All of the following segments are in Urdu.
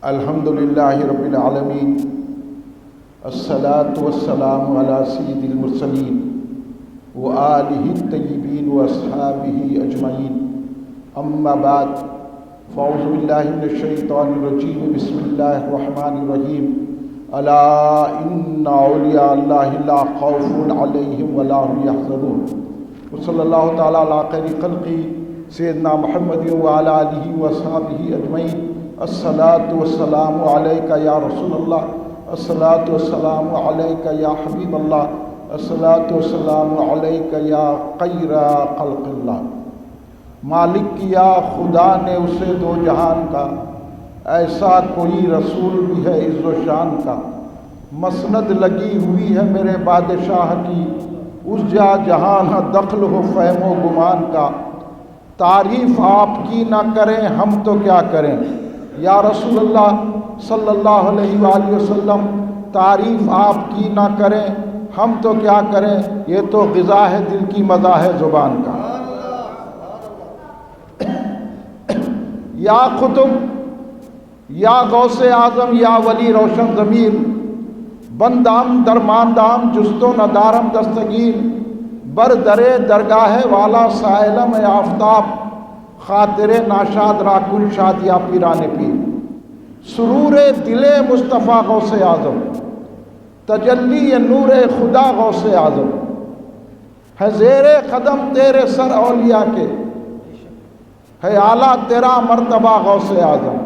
الحمد للہ رب العالمین، الصلاة والسلام علی سید المرسلین وآلہ الطیبین واصحابہ اجمعین، اما بعد فاعوذ باللہ من الشیطان الرجیم، بسم اللہ الرحمن الرحیم۔ الا ان اولیاء اللہ لا خوف علیہم ولا هم یحزنون، وصلی اللہ تعالی علی خیر خلقہ سیدنا محمد وعلی آلہ واصحابہ اجمعین۔ الصلاۃ والسلام علیک یا رسول اللہ، الصلاۃ والسلام علیک یا حبیب اللہ، الصلاۃ والسلام علیک یا خیر خلق اللہ۔ مالک کیا خدا نے اسے دو جہان کا، ایسا کوئی رسول بھی ہے عز و شان کا۔ مسند لگی ہوئی ہے میرے بادشاہ کی، اس جا جہان دخل ہو فہم و گمان کا۔ تعریف آپ کی نہ کریں ہم تو کیا کریں، یا رسول اللہ صلی اللہ علیہ وآلہ وسلم، تعریف آپ کی نہ کریں ہم تو کیا کریں، یہ تو غذا ہے دل کی، مزہ ہے زبان کا۔ یا قطب یا غوث اعظم یا ولی روشن ضمیر، بندام درماندام جستو ندارم دستگیر، بر درے درگاہ والا سائلم آفتاب، خاطر ناشاد را کل شادیا پیران پیر۔ سرور دل مصطفیٰ غوث اعظم، تجلی نور خدا غوث اعظم، ہے زیر قدم تیرے سر اولیاء کے، ہے اعلیٰ تیرا مرتبہ غوث اعظم۔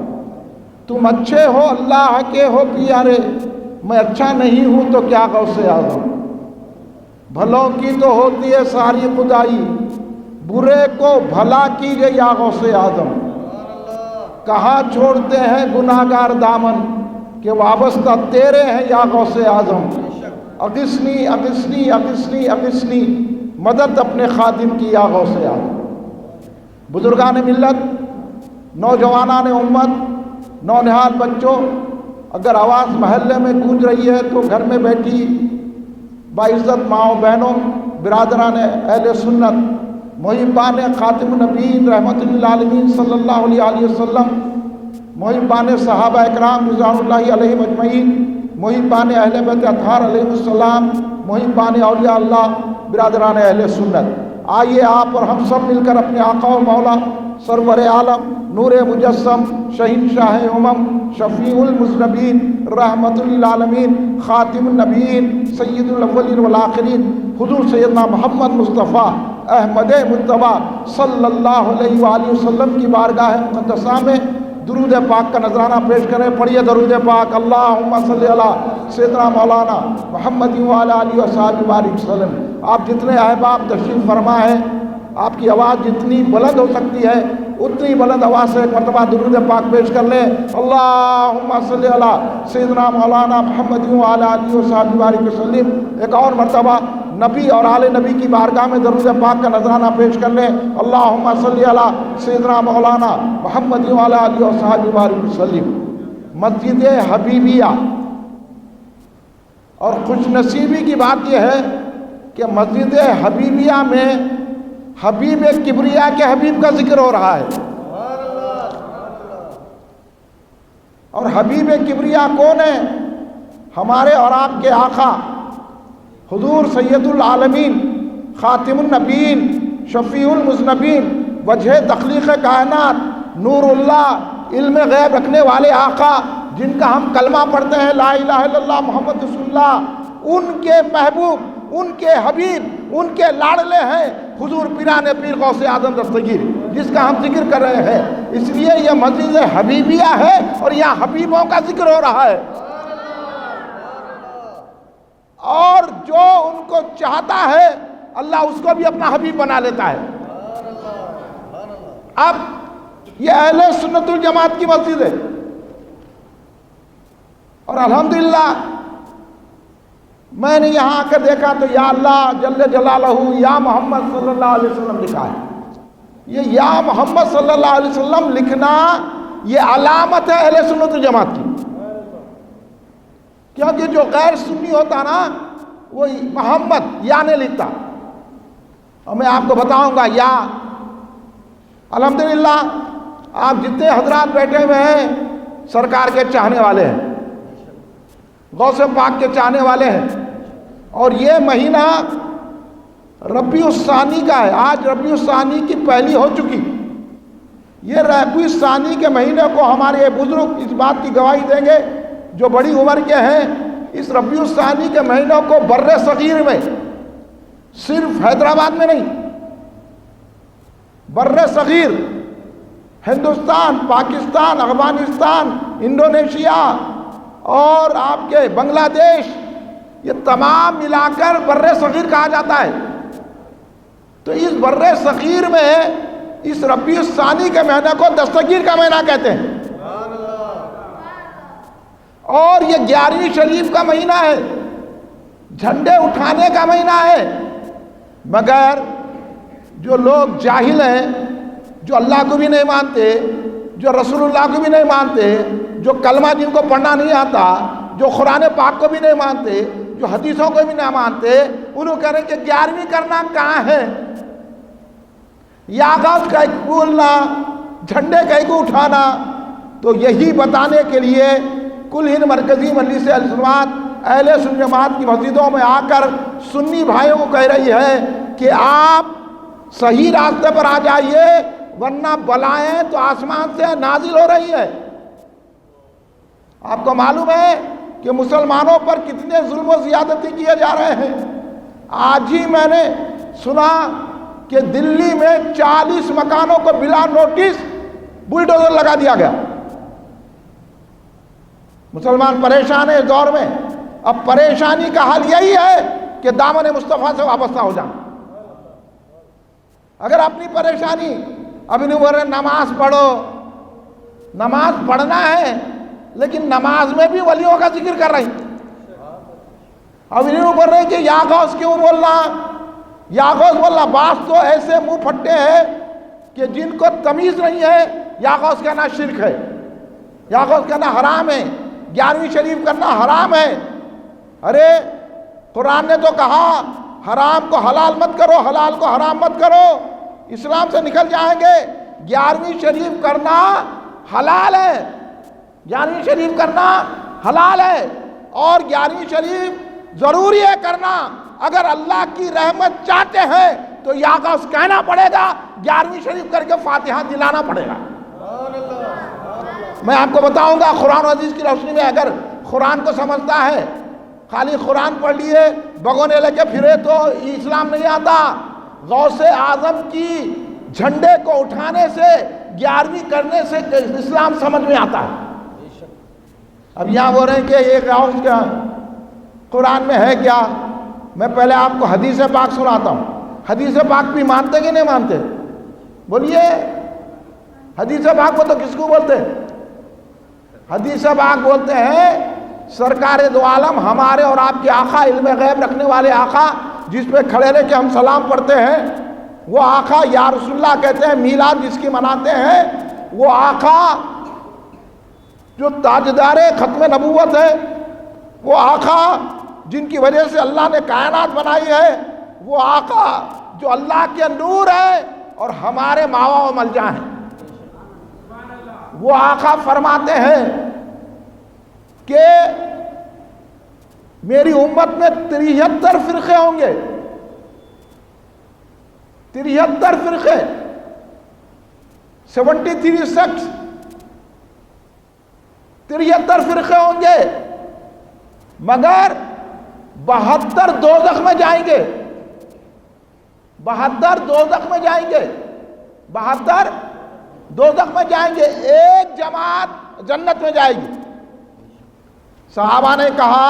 تم اچھے ہو اللہ کے ہو پیارے، میں اچھا نہیں ہوں تو کیا غوث اعظم۔ بھلوں کی تو ہوتی ہے ساری خدائی، برے کو بھلا کیجئے یا غوث اعظم۔ کہاں چھوڑتے ہیں گناہگار دامن، کہ وابستہ تیرے ہیں یا غوث اعظم۔ اغثنی اغثنی اغثنی اغثنی، مدد اپنے خادم کی یا غوث اعظم۔ بزرگان ملت، نوجوانان امت، نونہال بچوں، اگر آواز محلے میں گونج رہی ہے تو گھر میں بیٹھی باعزت ماؤں بہنوں، برادران اہل سنت، محبان خاتم النبیین رحمت للعالمین صلی اللہ علیہ وسلم، محبان صحابہ اکرام رضوان اللہ علیہم اجمعین، محبان اہل بیت اطہار علیہ السلام، محبان اولیاء اللہ، برادران اہل سنت، آئیے آپ اور ہم سب مل کر اپنے آقا و مولا سرور عالم نور مجسم شہنشاہ شفیع المذنبین رحمت للعالمین خاتم النبیین سید الاولین والآخرین حضور سیدنا محمد مصطفیٰ احمد مجتبیٰ صلی اللہ علیہ وآلہ وسلم کی بارگاہ مقدسہ میں درود پاک کا نذرانہ پیش کریں۔ پڑھیے درود پاک، اللہم صلی علی سیدنا مولانا محمد وعلی آلہ وصحبہ بارک وسلم۔ آپ جتنے احباب تشریف فرما ہے، آپ کی آواز جتنی بلند ہو سکتی ہے اتنی بلند آواز سے ایک مرتبہ درود پاک پیش کر لیں۔ اللہم صلی علی سیدنا مولانا محمد وعلی آلہ وصحبہ بارک وسلم۔ ایک اور مرتبہ نبی اور آل نبی کی بارگاہ میں درود پاک کا نذرانہ پیش کر لیں۔ اللہم صلی علی سیدنا مولانا محمد وعلی آلہ وصحبہ بارک وسلم۔ مسجد حبیبیہ، اور خوش نصیبی کی بات یہ ہے کہ مسجد حبیبیہ میں حبیب کبریا کے حبیب کا ذکر ہو رہا ہے۔ اور حبیب کبریا کون ہے؟ ہمارے اور آپ کے آقا حضور سید العالمین خاتم النبیین شفیع المذنبین وجہ تخلیق کائنات نور اللہ علم غیب رکھنے والے آقا، جن کا ہم کلمہ پڑھتے ہیں لا الہ الا اللہ محمد رسول اللہ، ان کے محبوب، ان کے حبیب، ان کے لاڑلے ہیں حضور پیران پیر غوث اعظم دستگیر، جس کا ہم ذکر کر رہے ہیں۔ اس لیے یہ مسجد حبیبیہ ہے اور یہاں حبیبوں کا ذکر ہو رہا ہے، اور جو ان کو چاہتا ہے اللہ اس کو بھی اپنا حبیب بنا لیتا ہے۔ اب یہ اہل سنت الجماعت کی مسجد ہے، اور الحمدللہ میں نے یہاں آ کر دیکھا تو یا اللہ جل جلالہ یا محمد صلی اللہ علیہ وسلم لکھا ہے۔ یہ یا محمد صلی اللہ علیہ وسلم لکھنا یہ علامت ہے اہل سنت الجماعت کی، کیونکہ جو غیر سنی ہوتا نا وہ محمد یا نہیں لکھتا، اور میں آپ کو بتاؤں گا یا الحمدللہ آپ جتنے حضرات بیٹھے ہوئے ہیں سرکار کے چاہنے والے ہیں، غوث پاک کے چاہنے والے ہیں. اور یہ مہینہ ربیع الثانی کا ہے. آج ربیع الثانی کی پہلی ہو چکی. یہ ربیع الثانی کے مہینے کو ہمارے بزرگ اس بات کی گواہی دیں گے جو بڑی عمر کے ہیں. اس ربیع الثانی کے مہینوں کو بر صغیر میں، صرف حیدرآباد میں نہیں، بر صغیر ہندوستان، پاکستان، افغانستان، انڈونیشیا اور آپ کے بنگلہ دیش، یہ تمام ملا کر بر صغیر کہا جاتا ہے. تو اس بر صغیر میں اس ربیع الثانی کے مہینے کو دستگیر کا مہینہ کہتے ہیں. اور یہ 11ویں شریف کا مہینہ ہے، جھنڈے اٹھانے کا مہینہ ہے. مگر جو لوگ جاہل ہیں، جو اللہ کو بھی نہیں مانتے، جو رسول اللہ کو بھی نہیں مانتے، جو کلمہ جن کو پڑھنا نہیں آتا، جو قرآن پاک کو بھی نہیں مانتے، جو حدیثوں کو بھی نہیں مانتے، انہوں کہہ رہے ہیں کہ 11ویں کرنا کہاں ہے؟ یاغاز کا ایک بولنا، جھنڈے کا ایک اٹھانا. تو یہی بتانے کے لیے کل ہند مرکزی مجلس اہل سنت اہل سنت جماعت کی مسجدوں میں آ کر سنی بھائیوں کو کہہ رہی ہے کہ آپ صحیح راستے پر آ جائیے، ورنہ بلائیں تو آسمان سے نازل ہو رہی ہے. آپ کو معلوم ہے کہ مسلمانوں پر کتنے ظلم و زیادتی کیے جا رہے ہیں. آج ہی میں نے سنا کہ دلی میں 40 مکانوں کو بلا نوٹس بلڈوزر لگا دیا گیا. مسلمان پریشان ہیں اس دور میں. اب پریشانی کا حل یہی ہے کہ دامن مصطفیٰ سے وابستہ ہو جائیں. اگر اپنی پریشانی ابھی نہیں بول رہے نماز پڑھو، نماز پڑھنا ہے لیکن نماز میں بھی ولیوں کا ذکر کر رہی. ابھی نہیں بول رہے کہ یا غوث کیوں بولنا، یا غوث بولنا. بعض تو ایسے منہ پھٹے ہیں کہ جن کو تمیز نہیں ہے، یا غوث کہنا شرک ہے، یا غوث کہنا حرام ہے، 11ویں شریف کرنا حرام ہے. ارے قرآن نے تو کہا حرام کو حلال مت کرو، حلال کو حرام مت کرو. اسلام سے نکل جائیں گے. 11ویں شریف کرنا حلال ہے، 11ویں شریف کرنا حلال ہے. اور 11ویں شریف ضروری ہے کرنا. اگر اللہ کی رحمت چاہتے ہیں تو یا غوث کہنا پڑے گا، 11ویں شریف کر کے فاتحہ دلانا پڑے گا. میں آپ کو بتاؤں گا قرآن و حدیث کی روشنی میں، اگر قرآن کو سمجھتا ہے، خالی قرآن پڑھ لیے بگونے لے کے پھرے تو اسلام نہیں آتا. غوث اعظم کی جھنڈے کو اٹھانے سے، 11ویں کرنے سے اسلام سمجھ میں آتا ہے. اب یہاں بول رہے ہیں کہ یہ غوث کیا قرآن میں ہے کیا؟ میں پہلے آپ کو حدیث پاک سناتا ہوں. حدیث پاک بھی مانتے کہ نہیں مانتے؟ بولیے. حدیث پاک کو تو کس کو بولتے ہیں؟ حدیث پاک بولتے ہیں سرکار دو عالم، ہمارے اور آپ کے آقا، علم غیب رکھنے والے آقا، جس پہ کھڑے رہ کے ہم سلام پڑھتے ہیں، وہ آقا یا رسول اللہ کہتے ہیں. میلاد جس کی مناتے ہیں، وہ آقا جو تاجدار ختم نبوت ہے، وہ آقا جن کی وجہ سے اللہ نے کائنات بنائی ہے، وہ آقا جو اللہ کے نور ہے اور ہمارے ماوا و ملجا ہیں. وہ آقا فرماتے ہیں کہ میری امت میں 73 فرقے ہوں گے. 73 فرقے، 73 سیکٹس، 73 فرقے ہوں گے. مگر 72 دوزخ میں جائیں گے. 72 دوزخ میں جائیں گے. 72 دوزخ میں جائیں گے. ایک جماعت جنت میں جائے گی. صحابہ نے کہا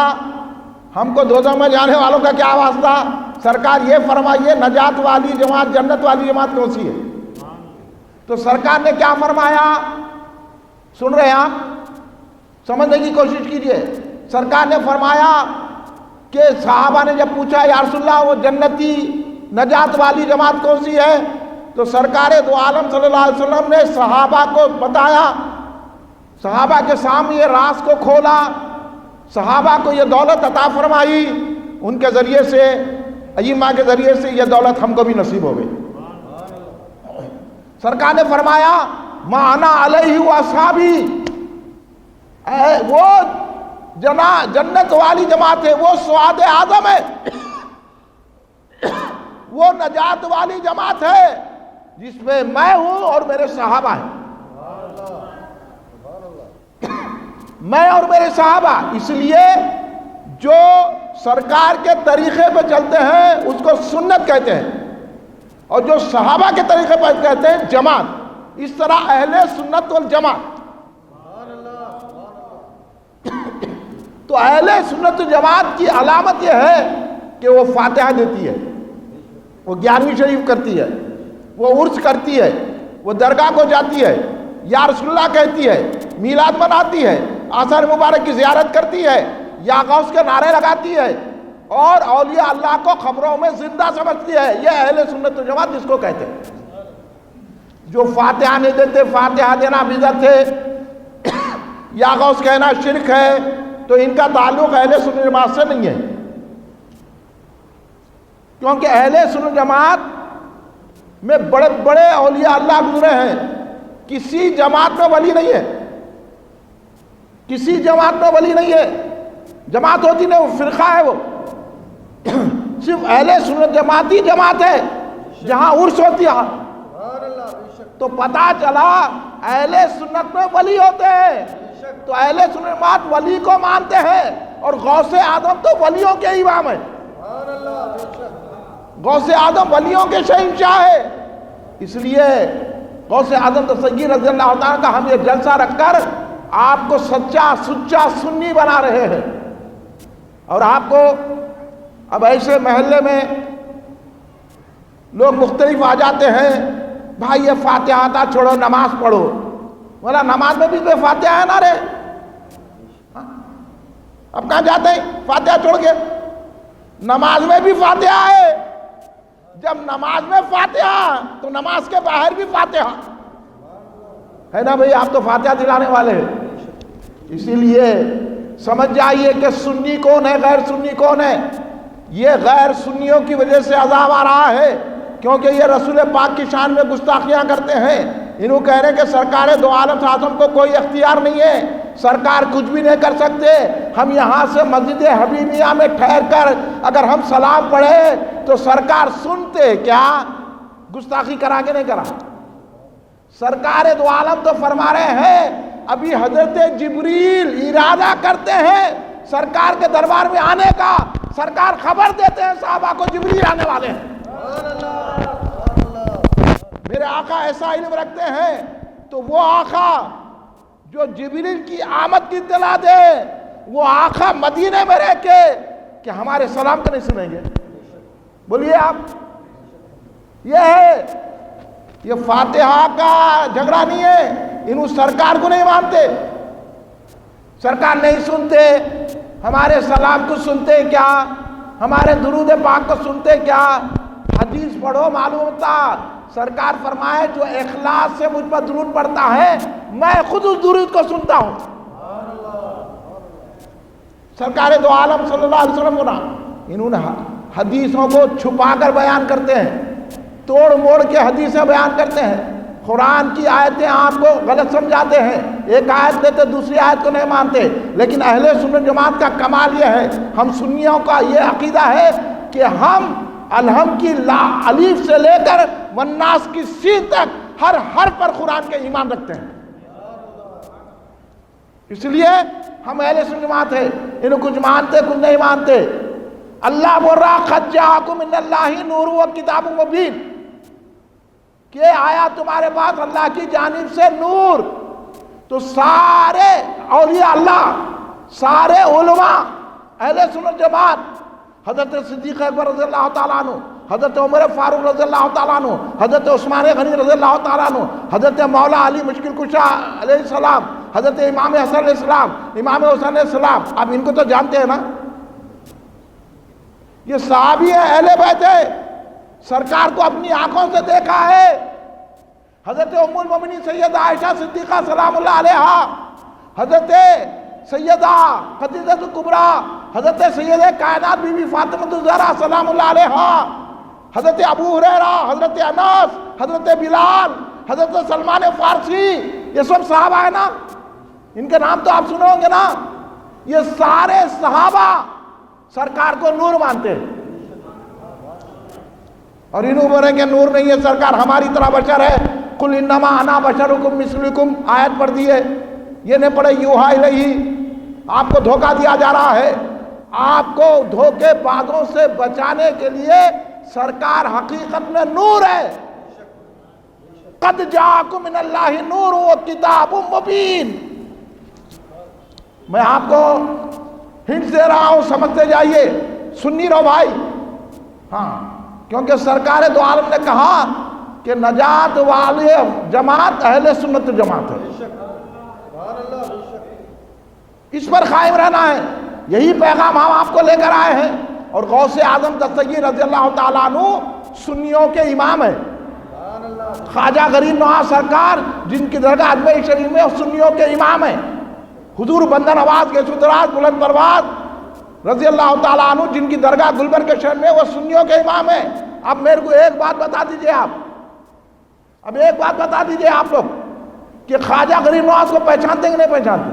ہم کو دوزخ میں جانے والوں کا کیا واسطہ؟ سرکار یہ فرمائیے نجات والی جماعت، جنت والی جماعت کون سی ہے؟ تو سرکار نے کیا فرمایا؟ سن رہے ہیں آپ؟ سمجھنے کی کوشش کیجئے. سرکار نے فرمایا کہ صحابہ نے جب پوچھا یا رسول اللہ وہ جنتی نجات والی جماعت کون سی ہے، تو سرکار دو عالم صلی اللہ علیہ وسلم نے صحابہ کو بتایا، صحابہ کے سامنے یہ راز کو کھولا، صحابہ کو یہ دولت عطا فرمائی. ان کے ذریعے سے، ائمہ کے ذریعے سے یہ دولت ہم کو بھی نصیب ہو گئی. سرکار نے فرمایا ما انا علیہ و اصحابی، وہ جنت والی جماعت ہے، وہ سعاد اعظم ہے، وہ نجات والی جماعت ہے جس میں میں ہوں اور میرے صحابہ ہیں، میں اور میرے صحابہ۔ اس لیے جو سرکار کے طریقے پہ چلتے ہیں اس کو سنت کہتے ہیں، اور جو صحابہ کے طریقے پہ کہتے ہیں جماعت۔ اس طرح اہل سنت والجماعت، تو اہل سنت والجماعت کی علامت یہ ہے کہ وہ فاتحہ دیتی ہے، وہ 11ویں شریف کرتی ہے، وہ عرس کرتی ہے، وہ درگاہ کو جاتی ہے، یا رسول اللہ کہتی ہے، میلاد مناتی ہے، آثار مبارک کی زیارت کرتی ہے، یا غوث کے نعرے لگاتی ہے، اور اولیاء اللہ کو خبروں میں زندہ سمجھتی ہے۔ یہ اہل سنت والجماعت جس کو کہتے ہیں۔ جو فاتحہ نہیں دیتے، فاتحہ دینا بدعت ہے، یا غوث کہنا شرک ہے، تو ان کا تعلق اہل سنت والجماعت سے نہیں ہے، کیونکہ اہل سنت والجماعت میں بڑے بڑے اولیاء اللہ گزرے ہیں، کسی جماعت میں ولی نہیں ہے، کسی جماعت میں ولی نہیں ہے، جماعت ہوتی نہیں، وہ فرقہ ہے، وہ صرف اہل سنت جماعت ہی جماعت ہے جہاں عرس ہوتی ہے۔ تو پتہ چلا اہل سنت میں ولی ہوتے ہیں، تو اہل سنت جماعت ولی کو مانتے ہیں، اور غوث اعظم تو ولیوں کے امام ہے، غوث اعظم ولیوں کے شہنشاہ ہے۔ اس لیے غوث اعظم دستگیر رضی اللہ عنہ کا ہم یہ جلسہ رکھ کر آپ کو سچا سنی بنا رہے ہیں، اور آپ کو اب ایسے محلے میں لوگ مختلف آ جاتے ہیں، بھائی یہ فاتحہ آتا چھوڑو نماز پڑھو، بولا نماز میں بھی تو فاتحہ ہے نا رے، اب کہاں جاتے ہیں فاتحہ چھوڑ کے؟ نماز میں بھی فاتحہ ہے، جب نماز میں فاتحہ تو نماز کے باہر بھی فاتحہ ہے نا بھئی، آپ تو فاتحہ دلانے والے ہیں۔ اسی لیے سمجھ جائیے کہ سنی کون ہے، غیر سنی کون ہے۔ یہ غیر سنیوں کی وجہ سے عذاب آ رہا ہے، کیونکہ یہ رسول پاک کی شان میں گستاخیاں کرتے ہیں۔ انہوں کہہ رہے ہیں کہ سرکار دو عالم صاحب کو کوئی اختیار نہیں ہے، سرکار کچھ بھی نہیں کر سکتے، ہم یہاں سے مسجد حبیبیہ میں ٹھہر کر اگر ہم سلام پڑھے تو سرکار سنتے کیا؟ گستاخی کرا کے نہیں کرا؟ سرکار دو عالم تو فرما رہے ہیں، ابھی حضرت جبریل ارادہ کرتے ہیں سرکار کے دربار میں آنے کا، سرکار خبر دیتے ہیں صحابہ کو جبریل آنے والے ہیں۔ میرے آقا ایسا علم رکھتے ہیں، تو وہ آقا جو جبریل کی آمد کی اطلاع دے، وہ آقا مدینے میں رہ کے کہ ہمارے سلام کو نہیں سنیں گے؟ بولیے آپ، یہ ہے، یہ فاتحہ کا جھگڑا نہیں ہے، انہوں سرکار کو نہیں مانتے، سرکار نہیں سنتے، ہمارے سلام کو سنتے کیا، ہمارے درود پاک کو سنتے کیا؟ حدیث پڑھو معلوم ہوتا، سرکار فرمائے جو اخلاص سے مجھ پر درود پڑھتا ہے میں خود اس درود کو سنتا ہوں۔ سرکار دو عالم صلی اللہ علیہ وسلم ہونا، انہوں نے حدیثوں کو چھپا کر بیان کرتے ہیں، توڑ موڑ کے حدیثیں بیان کرتے ہیں، قرآن کی آیتیں آپ کو غلط سمجھاتے ہیں، ایک آیت دیتے دوسری آیت کو نہیں مانتے۔ لیکن اہل سنت جماعت کا کمال یہ ہے، ہم سنیوں کا یہ عقیدہ ہے کہ ہم الحم کی لا الف سے لے کر والناس کی سی تک ہر حرف پر قرآن کے ایمان رکھتے ہیں۔ اس لیے ہم اہل سنت جماعت ہے، انہیں کچھ مانتے کچھ نہیں مانتے۔ اللہ بول رہا قد جاءکم من اللہ نور و کتاب مبین، کہ آیا تمہارے پاس اللہ کی جانب سے نور۔ تو سارے اولیاء اللہ، سارے علماء اہل سنت جماعت، حضرت صدیق اکبر رضی اللہ تعالیٰ عنہ، حضرت عمر فاروق رضی اللہ تعالیٰ عنہ، حضرت عثمان غنی رضی اللہ تعالیٰ عنہ، حضرت مولا علی مشکل کشا علیہ السلام، حضرت امام حسن علیہ السلام، امام حسین علیہ السلام، آپ ان کو تو جانتے ہیں نا، یہ صحابی ہیں، اہل بیت ہے، سرکار کو اپنی آنکھوں سے دیکھا ہے۔ حضرت ام المومنین سیدہ عائشہ صدیقہ سلام اللہ علیہا، حضرت سیدہ خدیجہ کبریٰ، حضرت سیدہ کائنات بی بی فاطمہ الزہرا سلام اللہ علیہا، حضرت ابو ہریرہ، حضرت انس، حضرت بلال، حضرت سلمان فارسی، یہ سب صحابہ ہیں نا۔ ان کے نام تو آپ سنے ہوں گے نا. یہ سارے صحابہ سرکار کو نور مانتے ہیں, اور انہوں بولے کہ نور نہیں ہے, سرکار ہماری طرح بشر ہے. قل انما انا بشرکم مثلکم آیت پڑھ دی ہے, یہ نہیں پڑھے یوحا الیہ. آپ کو دھوکہ دیا جا رہا ہے. آپ کو دھوکے بازوں سے بچانے کے لیے سرکار حقیقت میں نور ہے. قد جاءکم من اللہ نور و کتاب مبین. میں آپ کو ہنٹ دے رہا ہوں, سمجھتے جائیے, سنی رہو بھائی. ہاں, کیونکہ سرکار دو عالم نے کہا کہ نجات والی جماعت اہل سنت جماعت ہے, اس پر قائم رہنا ہے. یہی پیغام ہم آپ کو لے کر آئے ہیں. اور غوث اعظم دستگیر رضی اللہ تعالیٰ عنہ سنیوں کے امام ہیں. خواجہ غریب نواز سرکار جن کی درگاہ اجمیر شریف میں سنیوں کے امام ہیں. حضور بندہ نواز کے سدراج بلند پرواز رضی اللہ تعالیٰ عنہ جن کی درگاہ گلبرگ کے شہر میں وہ سنیوں کے امام ہیں. اب میرے کو ایک بات بتا دیجئے آپ, اب ایک بات بتا دیجئے آپ لوگ کہ خواجہ غریب نواز کو پہچانتے کہ نہیں پہچانتے؟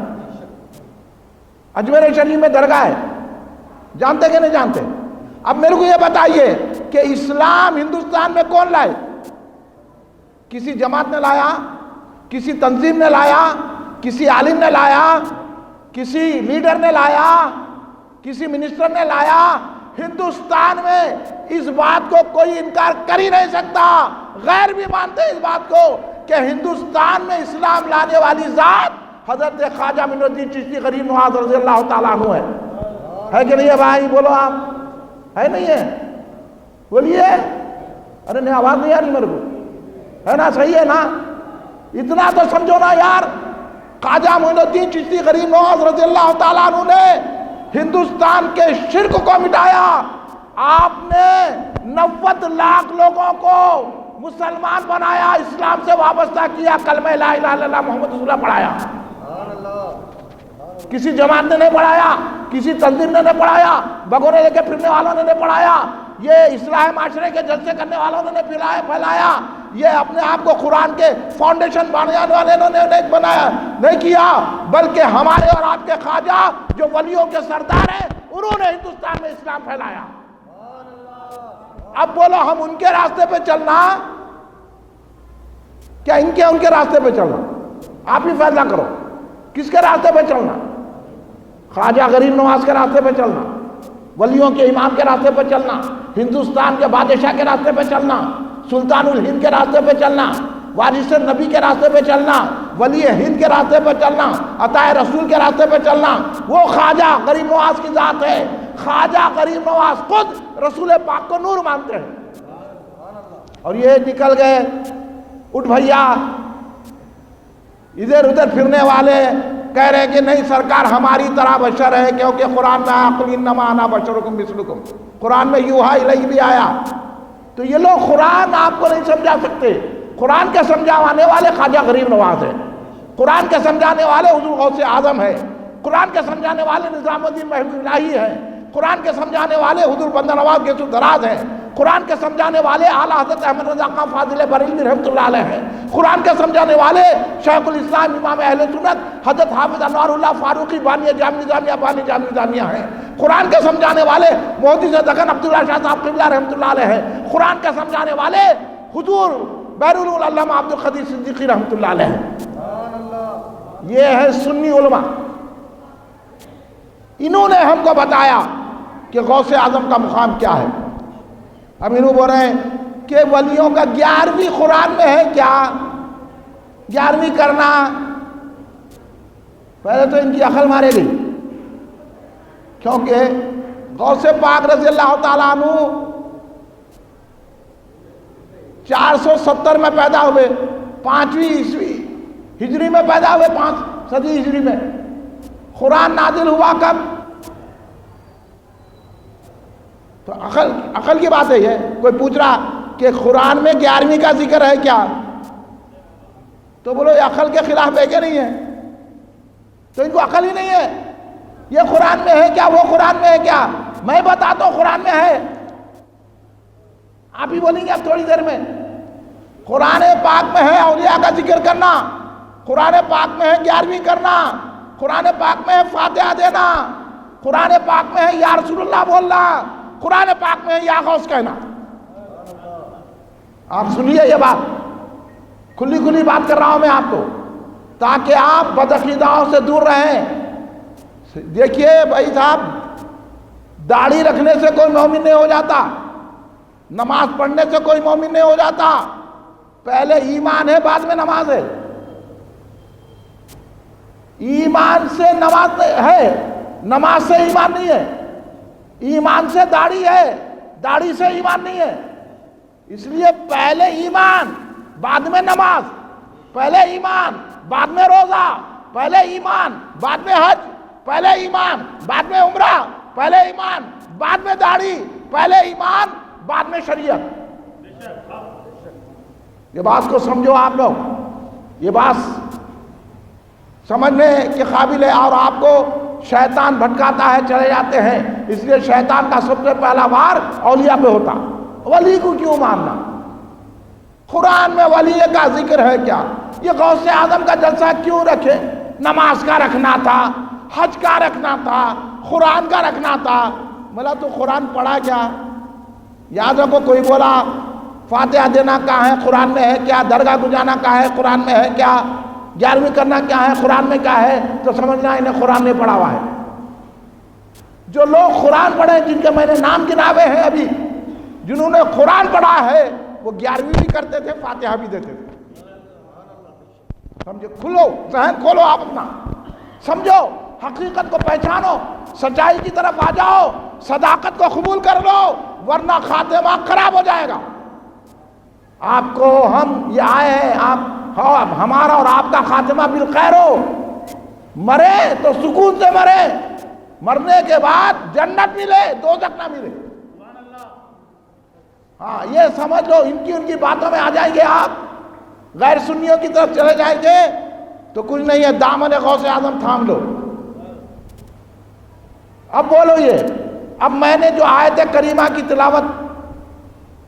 اجمیر شریف میں درگاہ ہے, جانتے کہ نہیں جانتے؟ اب میرے کو یہ بتائیے کہ اسلام ہندوستان میں کون لائے؟ کسی جماعت نے لایا, کسی تنظیم نے لایا, کسی عالم نے لایا, کسی لیڈر نے لایا, کسی منسٹر نے لایا؟ ہندوستان میں اس بات کو کوئی انکار کر ہی نہیں سکتا. غیر بھی مانتے اس بات کو کہ ہندوستان میں اسلام لانے والی ذات حضرت خواجہ معین الدین چشتی غریب نواز رضی اللہ تعالیٰ عنہ ہے کہ نہیں ہے بھائی؟ بولو آپ, ہے نہیں ہے؟ بولیے. ارے نہیں, آواز نہیں آ رہی میرے کو, ہے نا؟ صحیح ہے نا؟ اتنا تو سمجھو نا یار, خواجہ معین الدین چشتی غریب نواز رضی اللہ تعالیٰ عنہ نے ہندوستان کے شرک کو مٹایا. آپ نے 90 لاکھ لوگوں کو مسلمان بنایا, اسلام سے وابستہ کیا, کلمہ لا الہ الا اللہ محمد رسول اللہ پڑھایا. کسی جماعت نے نہیں پڑھایا, کسی تنظیم نے نہیں پڑھایا, بگونے لے کے پھرنے والوں نے نہیں پڑھایا, یہ اصلاح معاشرے کے جلسے کرنے والوں نے نہیں پھیلایا, یہ اپنے آپ کو قرآن کے فاؤنڈیشن بنانے والے نے بنایا نہیں کیا, بلکہ ہمارے اور آپ کے خواجہ جو ولیوں کے سردار ہیں انہوں نے ہندوستان میں اسلام پھیلایا. اب بولو ہم ان کے راستے پہ چلنا کیا ان کے راستے پہ چلنا؟ آپ ہی فیصلہ کرو کس کے راستے پہ چلنا. خواجہ غریب نواز کے راستے پہ چلنا, ولیوں کے امام کے راستے پہ چلنا, ہندوستان کے بادشاہ کے راستے پہ چلنا, سلطان الہند کے راستے پہ چلنا, وارث نبی کے راستے پہ چلنا, ولی ہند کے راستے پہ چلنا, عطا رسول کے راستے پہ چلنا, وہ خواجہ غریب نواز کی ذات ہے. خواجہ غریب نواز خود رسول پاک کو نور مانتے ہیں. اور یہ نکل گئے, اٹھ بھیا, ادھر ادھر پھرنے والے کہہ رہے کہ نہیں سرکار ہماری طرح بشر ہے, کیونکہ قرآن میں آیا قل انما انا بشرکم مثلکم, قرآن میں یوحا الیہ بھی آیا. تو یہ لوگ قرآن آپ کو نہیں سمجھا سکتے. قرآن کے سمجھانے والے خواجہ غریب نواز ہے, قرآن کے سمجھانے والے حضور غوث اعظم ہے, قرآن کے سمجھانے والے نظام الدین محبوب الہی ہے, قرآن کے سمجھانے والے حضور بندہ نواز گیسو دراز ہیں, قرآن کے سمجھانے والے اعلیٰ حضرت احمد رضا خان فاضل بریلوی رحمۃ اللہ علیہ ہیں, قرآن کے سمجھانے والے شیخ الاسلام امام اہل سنت حضرت حافظ انوار اللہ فاروقی بانی جامع نظامیہ بانی جامع نظامیہ ہیں, قرآن کے سمجھانے والے محدث دکن عبداللہ شاہ صاحب قبلہ رحمۃ اللہ علیہ ہیں, قرآن کے سمجھانے والے حضور بیرون العلامہ عبد القدیر صدیقی رحمۃ اللہ علیہ ہیں. یہ ہے سنی علماء. انہوں نے ہم کو بتایا کہ غوث اعظم کا مقام کیا ہے. اب انہوں بول رہے ہیں کہ ولیوں کا 11ویں قرآن میں ہے کیا؟ 11ویں کرنا, پہلے تو ان کی عقل مارے گئی, کیونکہ غوث پاک رضی اللہ تعالیٰ عنہ 470 میں پیدا ہوئے, 5ویں عیسوی ہجری میں پیدا ہوئے, 5 صدی ہجری میں. قرآن نازل ہوا کب؟ تو عقل کی بات ہے. یہ کوئی پوچھ رہا کہ قرآن میں 11ویں کا ذکر ہے کیا, تو بولو یہ عقل کے خلاف ہے کہ نہیں ہے؟ تو ان کو عقل ہی نہیں ہے. یہ قرآن میں ہے کیا, وہ قرآن میں ہے کیا؟ میں بتاتا ہوں قرآن میں ہے. آپ ہی بولیں گے اب تھوڑی دیر میں. قرآن پاک میں ہے اولیاء کا ذکر کرنا, قرآن پاک میں ہے 11ویں کرنا, قرآن پاک میں ہے فاتحہ دینا، قرآن پاک میں ہے یا رسول اللہ بولنا، قرآن پاک میں ہے یا غوث کہنا۔ آپ سنیے یہ بات، کھلی کھلی بات کر رہا ہوں میں آپ کو، تاکہ آپ بدعقیداؤں سے دور رہیں۔ دیکھیے بھائی صاحب، داڑھی رکھنے سے کوئی مومن نہیں ہو جاتا، نماز پڑھنے سے کوئی مومن نہیں ہو جاتا، پہلے ایمان ہے بعد میں نماز ہے۔ ایمان سے نماز ہے، نماز سے ایمان نہیں ہے، ایمان سے داڑھی ہے، داڑھی سے ایمان نہیں ہے۔ اس لیے پہلے ایمان بعد میں نماز، پہلے ایمان بعد میں روزہ، پہلے ایمان بعد میں حج، پہلے ایمان بعد میں عمرہ، پہلے ایمان بعد میں داڑھی، پہلے ایمان بعد میں شریعت۔ یہ بات کو سمجھو آپ لوگ، یہ بات سمجھنے کے قابل ہے، اور آپ کو شیطان بھٹکاتا ہے، چلے جاتے ہیں۔ اس لیے شیطان کا سب سے پہلا وار اولیاء پہ ہوتا۔ ولی کو کیوں ماننا؟ قرآن میں ولی کا ذکر ہے کیا؟ یہ غوث اعظم کا جلسہ کیوں رکھے؟ نماز کا رکھنا تھا، حج کا رکھنا تھا، قرآن کا رکھنا تھا۔ بولا تو قرآن پڑھا کیا؟ یاد رکھو، کوئی بولا فاتحہ دینا کہاں ہے قرآن میں ہے کیا، درگاہ کو جانا کہاں ہے قرآن میں ہے کیا، 11ویں کرنا کیا ہے قرآن میں کیا ہے، تو سمجھنا انہیں قرآن نہیں پڑھا ہوا ہے۔ جو لوگ قرآن پڑھے، جن کے میں نے نام گناوے ہیں ابھی، جنہوں نے قرآن پڑھا ہے، وہ 11ویں بھی کرتے تھے، فاتحہ بھی دیتے تھے۔ سمجھو، کھلو ذہن، کھولو آپ اپنا، سمجھو، حقیقت کو پہچانو، سچائی کی طرف آ جاؤ، صداقت کو قبول کر لو، ورنہ خاتمہ خراب ہو جائے گا۔ آپ کو ہم یہ آئے ہیں، آپ ہمارا اور آپ کا خاتمہ بالخیر ہو، مرے تو سکون سے مرے، مرنے کے بعد جنت ملے، دوزخ نہ ملے۔ ہاں یہ سمجھ لو، ان کی باتوں میں آ جائیں گے آپ، غیر سنیوں کی طرف چلے جائیں گے تو کچھ نہیں ہے، دامن غوث اعظم تھام لو۔ اب بولو یہ، اب میں نے جو آیت کریمہ کی تلاوت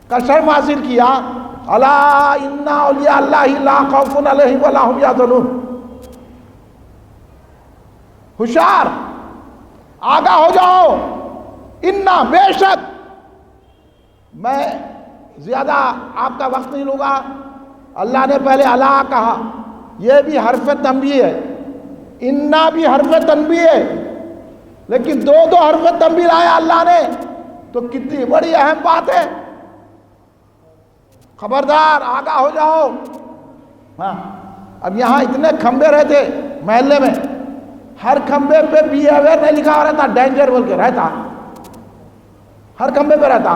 کا شرف حاصل کیا، الا ان اولیاء اللہ لا خوف علیہم ولا هم یحزنون، ہوشیار، آگاہ ہو جاؤ، انا بے شک، میں زیادہ آپ کا وقت نہیں لوں گا۔ اللہ نے پہلے الا کہا، یہ بھی حرف تنبیہ ہے، انا بھی حرف تنبیہ ہے، لیکن دو حرف تنبیہ لایا اللہ نے، تو کتنی بڑی اہم بات ہے۔ خبردار، آگاہ ہو جاؤ۔ ہاں اب یہاں اتنے کھمبے رہتے محلے میں، ہر کھمبے پہ بی اویئر نہیں لکھا ہوا رہتا، ڈینجر بول کے رہتا، ہر کھمبے پہ رہتا،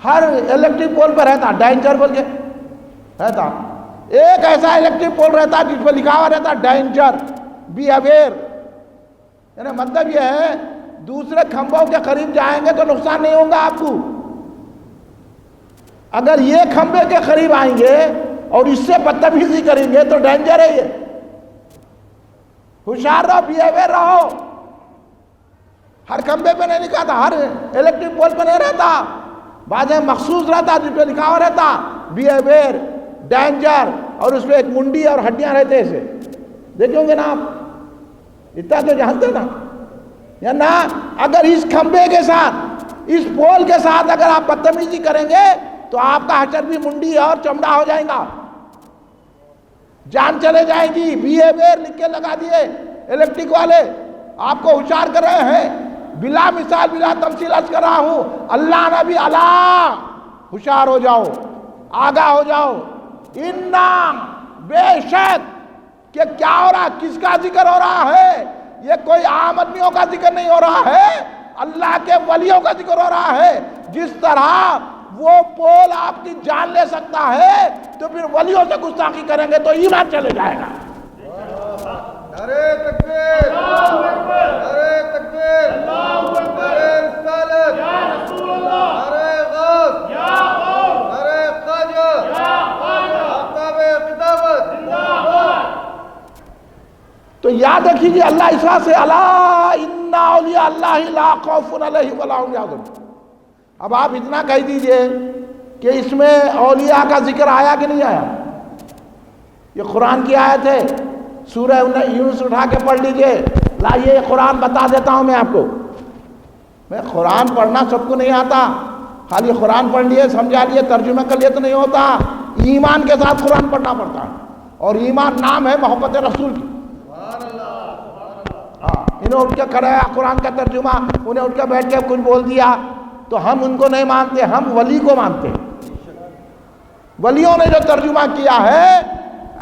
ہر الیکٹرک پول پہ رہتا، ڈینجر بول کے رہتا۔ ایک ایسا الیکٹرک پول رہتا جس پہ لکھا ہوا رہتا ڈینجر، بی اویئر، یعنی مطلب یہ ہے دوسرے کھمبوں کے قریب جائیں گے تو نقصان نہیں ہوگا آپ کو، اگر یہ کھمبے کے قریب آئیں گے اور اس سے بدتمیزی کریں گے تو ڈینجر ہے۔ یہ ہوشیار رہو، بی اویئر رہو۔ ہر کھمبے پہ نہیں لکھا تھا، ہر الیکٹرک پول پہ نہیں رہتا، بعض مخصوص رہتا جس پہ لکھا ہوا رہتا بی اویئر، ڈینجر، اور اس پہ ایک منڈی اور ہڈیاں رہتے ایسے، دیکھیں گے نا آپ، اتنا تو جانتے نا، یا نا؟ اگر اس کھمبے کے ساتھ، اس پول کے ساتھ اگر آپ بدتمیزی کریں گے تو آپ کا حشر بھی منڈی اور چمڑا ہو جائے گا، جان چلے جائے گی۔ بی اویئر لکھ کے لگا دیے الیکٹرک والے، آپ کو ہوشیار کر رہے ہیں، بلا مثال بلا تمثیل عرض کر رہا ہوں، اللہ نے بھی اللہ، ہوشیار ہو جاؤ، آگاہ ہو جاؤ۔ انا بے شک، کہ کیا ہو رہا، کس کا ذکر ہو رہا ہے؟ یہ کوئی عام آدمیوں کا ذکر نہیں ہو رہا ہے، اللہ کے ولیوں کا ذکر ہو رہا ہے۔ جس طرح وہ پول آپ کی جان لے سکتا ہے تو پھر ولیوں سے گستاخی کریں گے تو ایمان چلے جائے گا۔ نعرہ تکبیر، نعرہ تکبیر، نعرہ رسالت، نعرہ غوث، نعرہ خواجہ، آفتاب خطابت۔ تو یاد رکھیے اللہ اس واسطے الا ان اولیاء اللہ لا خوف علیہم ولا هم یحزنون۔ اب آپ اتنا کہہ دیجئے کہ اس میں اولیاء کا ذکر آیا کہ نہیں آیا؟ یہ قرآن کی آیت ہے، سورہ یونس اٹھا کے پڑھ لیجئے. لائیے قرآن بتا دیتا ہوں میں آپ کو. میں قرآن پڑھنا سب کو نہیں آتا. خالی قرآن پڑھ لیے, سمجھا لیے, ترجمہ کر لیے تو نہیں ہوتا. ایمان کے ساتھ قرآن پڑھنا پڑتا ہے. اور ایمان نام ہے محبت رسول کی. انہیں اٹھ کے کھڑا ہے قرآن کا ترجمہ, انہیں اٹھ کے بیٹھ کے کچھ بول دیا تو ہم ان کو نہیں مانتے, ہم ولی کو مانتے. ولیوں نے جو ترجمہ کیا ہے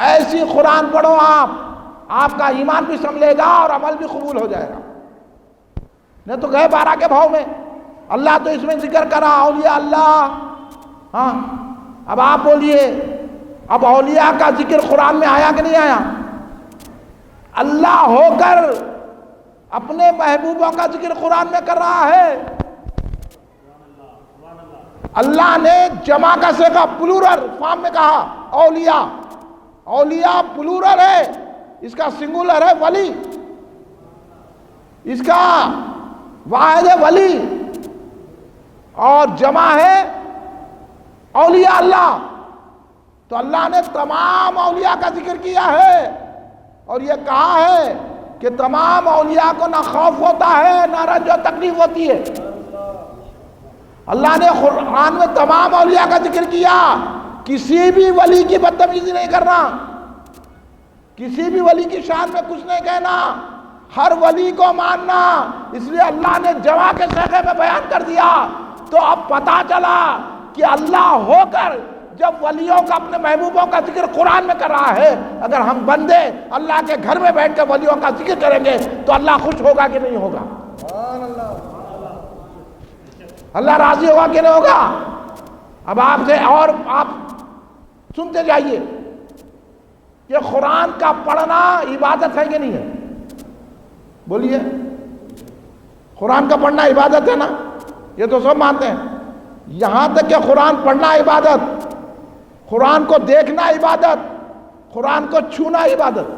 ایسی قرآن پڑھو آپ کا ایمان بھی سنبھلے گا اور عمل بھی قبول ہو جائے گا. نہیں تو گئے بارہ کے بھاؤ میں. اللہ تو اس میں ذکر کرا اولیاء اللہ. ہاں اب آپ بولیے, اب اولیاء کا ذکر قرآن میں آیا کہ نہیں آیا؟ اللہ ہو کر اپنے محبوبوں کا ذکر قرآن میں کر رہا ہے. اللہ نے جمع کا صیغہ پلورل فارم میں کہا اولیاء. اولیاء پلورل ہے, اس کا سنگولر ہے ولی, اس کا واحد ہے ولی, اور جمع ہے اولیاء اللہ. تو اللہ نے تمام اولیاء کا ذکر کیا ہے اور یہ کہا ہے کہ تمام اولیاء کو نہ خوف ہوتا ہے نہ رنج و تکلیف ہوتی ہے. اللہ نے قرآن میں تمام اولیاء کا ذکر کیا. کسی بھی ولی کی بدتمیزی نہیں کرنا, کسی بھی ولی کی شان میں کچھ نہیں کہنا, ہر ولی کو ماننا. اس لیے اللہ نے جمع کے صیغے میں بیان کر دیا. تو اب پتا چلا کہ اللہ ہو کر جب ولیوں کا اپنے محبوبوں کا ذکر قرآن میں کر رہا ہے, اگر ہم بندے اللہ کے گھر میں بیٹھ کے ولیوں کا ذکر کریں گے تو اللہ خوش ہوگا کہ نہیں ہوگا؟ اللہ راضی ہوگا کہ نہیں ہوگا؟ اب آپ سے اور آپ سنتے جائیے کہ قرآن کا پڑھنا عبادت ہے کہ نہیں ہے؟ بولیے, قرآن کا پڑھنا عبادت ہے نا؟ یہ تو سب مانتے ہیں. یہاں تک کہ قرآن پڑھنا عبادت, قرآن کو دیکھنا عبادت, قرآن کو چھونا عبادت.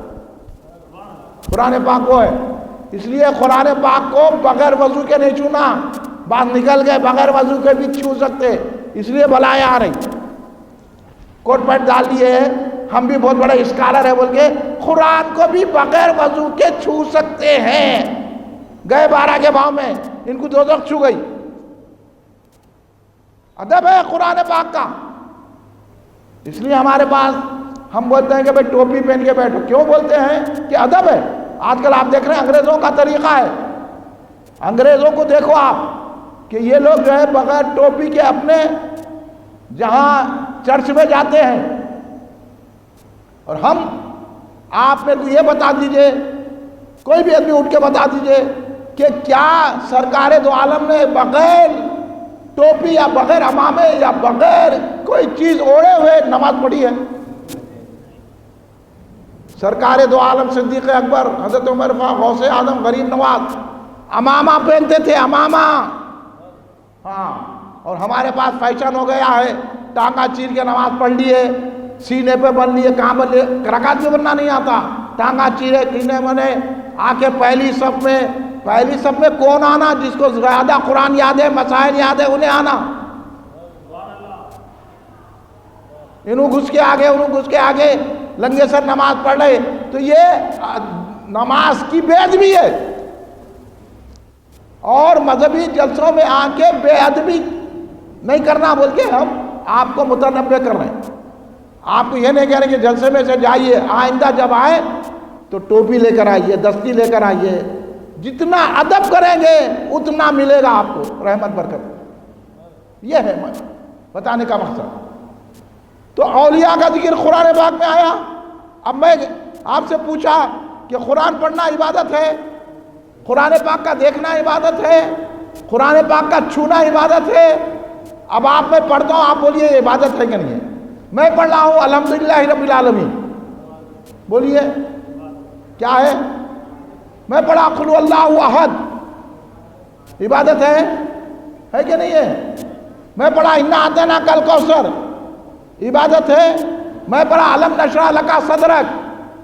قرآن پاک وہ ہے, اس لیے قرآن پاک کو بغیر وضو کے نہیں چھونا. بات نکل گئے, بغیر وضو کے بھی چھو سکتے, اس لیے بلائیں آ رہی. کوٹ پیٹ ڈال دیے, ہم بھی بہت بڑے اسکالر ہیں بول کے قرآن کو بھی بغیر وضو کے چھو سکتے ہیں. گئے بارہ کے بھاؤ میں, ان کو دوزخ چھو گئی. ادب ہے قرآن پاک کا. اس لیے ہمارے پاس ہم بولتے ہیں کہ بھئی ٹوپی پہن کے بیٹھو. کیوں بولتے ہیں کہ ادب ہے. آج کل آپ دیکھ رہے ہیں انگریزوں کا طریقہ ہے. انگریزوں کو دیکھو آپ کہ یہ لوگ جو ہے بغیر ٹوپی کے اپنے جہاں چرچ میں جاتے ہیں, اور ہم آپ میں یہ بتا دیجئے, کوئی بھی آدمی اٹھ کے بتا دیجئے کہ کیا سرکار دو عالم نے بغیر ٹوپی یا بغیر عمامے یا بغیر کوئی چیز اوڑھے ہوئے نماز پڑھی ہے؟ سرکار دو عالم صدیق اکبر حضرت عمر فاروق غوث اعظم غریب نواز عمامہ پہنتے تھے, عمامہ. ہاں, اور ہمارے پاس فیشن ہو گیا ہے ٹانگا چیر کے نماز پڑھ لیے, سینے پہ بن لیے, کہاں بن لیے, رکعت بھی بننا نہیں آتا, ٹانگا چیرے کینے بنے آ کے پہلی صف میں کون آنا جس کو زیادہ قرآن یاد ہے, مسائل یاد ہے, انہیں آنا. انہوں گھس کے آگے لنگے سر نماز پڑھ رہے. تو یہ نماز کی بے ادبی ہے, اور مذہبی جلسوں میں آ کے بے ادبی نہیں کرنا بول کے ہم آپ کو متنبہ کر رہے ہیں. آپ کو یہ نہیں کہہ رہے کہ جلسے میں سے جائیے, آئندہ جب آئے تو ٹوپی لے کر آئیے, دستی لے کر آئیے. جتنا ادب کریں گے اتنا ملے گا آپ کو رحمت برکت. یہ ہے بتانے کا مقصد. تو اولیاء کا ذکر قرآن پاک میں آیا. اب میں آپ سے پوچھا کہ قرآن پڑھنا عبادت ہے, قرآن پاک کا دیکھنا عبادت ہے, قرآن پاک کا چھونا عبادت ہے. اب آپ میں پڑھتا ہوں, آپ بولیے یہ عبادت ہے کہ نہیں ہے؟ میں پڑھ رہا ہوں الحمدللہ رب العالمین, بولیے کیا ہے؟ میں پڑھا قل هو اللہ احد, عبادت ہے کہ نہیں ہے؟ میں پڑھا انا اعطیناک الکوثر, عبادت ہے. میں پڑھا الم نشرح لک صدرک,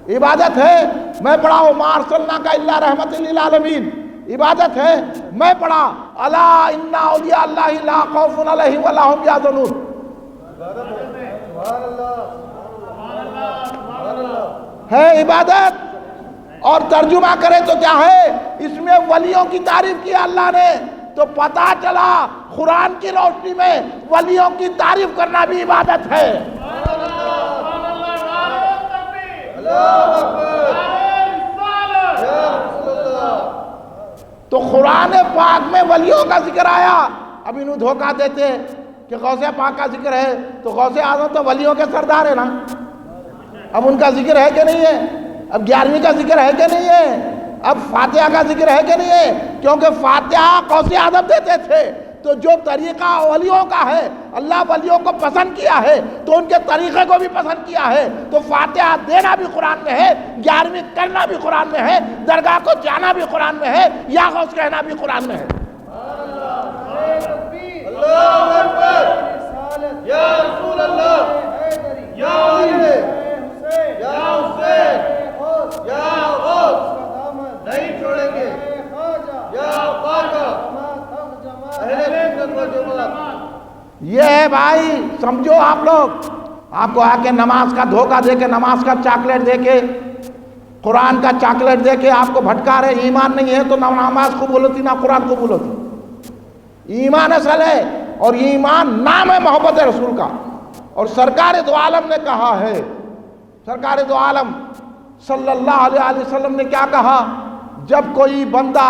عبادت ہے. میں پڑھا وما ارسلناک الا رحمۃ للعالمین, عبادت ہے. میں پڑھا الا ان اولیاء اللہ لا خوف علیہم ولا هم یحزنون, ہے عبادت. اور ترجمہ کرے تو کیا ہے؟ اس میں ولیوں کی تعریف کی اللہ نے، تو پتہ چلا قرآن کی روشنی میں ولیوں کی تعریف کرنا بھی عبادت ہے۔ تو قرآن پاک میں ولیوں کا ذکر آیا۔ اب انہوں دھوکہ دیتے کہ غوث پاک کا ذکر ہے، تو غوث اعظم تو ولیوں کے سردار ہے نا، اب ان کا ذکر ہے کہ نہیں ہے؟ اب 11ویں کا ذکر ہے کہ نہیں ہے؟ اب فاتحہ کا ذکر ہے کہ نہیں ہے؟ کیونکہ فاتحہ غوث اعظم دیتے تھے، تو جو طریقہ ولیوں کا ہے، اللہ ولیوں کو پسند کیا ہے تو ان کے طریقے کو بھی پسند کیا ہے، تو فاتحہ دینا بھی قرآن میں ہے، 11ویں کرنا بھی قرآن میں ہے، درگاہ کو جانا بھی قرآن میں ہے، یا غوث کہنا بھی قرآن میں ہے۔ اللہ اکبر، یا رسول اللہ، یا علی، یا حسین، یا غوث، نہیں چھوڑیں گے، یا خواجہ، اہل سنت و جماعت۔ یہ ہے بھائی، سمجھو آپ لوگ، آپ کو آ کے نماز کا دھوکہ دے کے، نماز کا چاکلیٹ دے کے، قرآن کا چاکلیٹ دے کے آپ کو بھٹکا رہے، ایمان نہیں ہے تو نہ نماز قبول ہوتی نہ قرآن قبول ہوتی۔ ایمان اصل ہے، اور ایمان نام ہے محبت رسول کا۔ اور سرکار دو عالم نے کہا ہے، سرکار دو عالم صلی اللہ علیہ وسلم نے کیا کہا؟ جب کوئی بندہ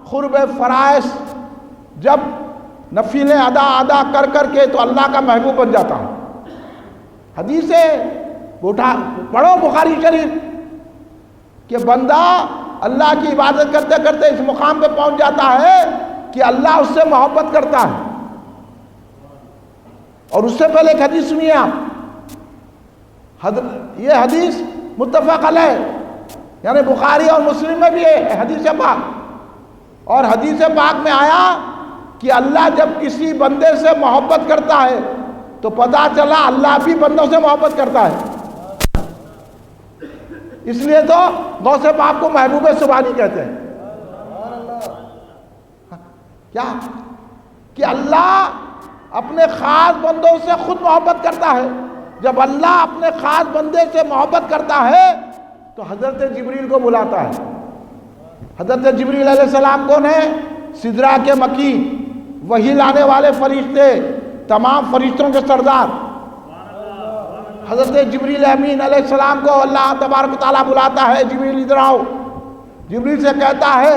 قرب فرائض جب نفلیں ادا کر کے تو اللہ کا محبوب بن جاتا ہے۔ حدیث ہے، پڑھو بخاری شریف، کہ بندہ اللہ کی عبادت کرتے کرتے اس مقام پہ پہنچ جاتا ہے کہ اللہ اس سے محبت کرتا ہے۔ اور اس سے پہلے ایک حدیث سنیے آپ، یہ حدیث متفق علیہ، یعنی بخاری اور مسلم میں بھی ہے حدیث پاک، اور حدیث پاک میں آیا کہ اللہ جب کسی بندے سے محبت کرتا ہے تو پتہ چلا اللہ بھی بندوں سے محبت کرتا ہے۔ اس لیے تو غوث پاک کو محبوب سبحانی کہتے ہیں۔ کیا کہ اللہ اپنے خاص بندوں سے خود محبت کرتا ہے۔ جب اللہ اپنے خاص بندے سے محبت کرتا ہے تو حضرت جبریل کو بلاتا ہے۔ حضرت جبریل علیہ السلام کون ہے؟ سدرہ کے مکی، وحی لانے والے فرشتے، تمام فرشتوں کے سردار۔ حضرت جبریل امین علیہ السلام کو اللہ تبارک و تعالیٰ بلاتا ہے، جبریل ادھر آؤ۔ جبریل سے کہتا ہے،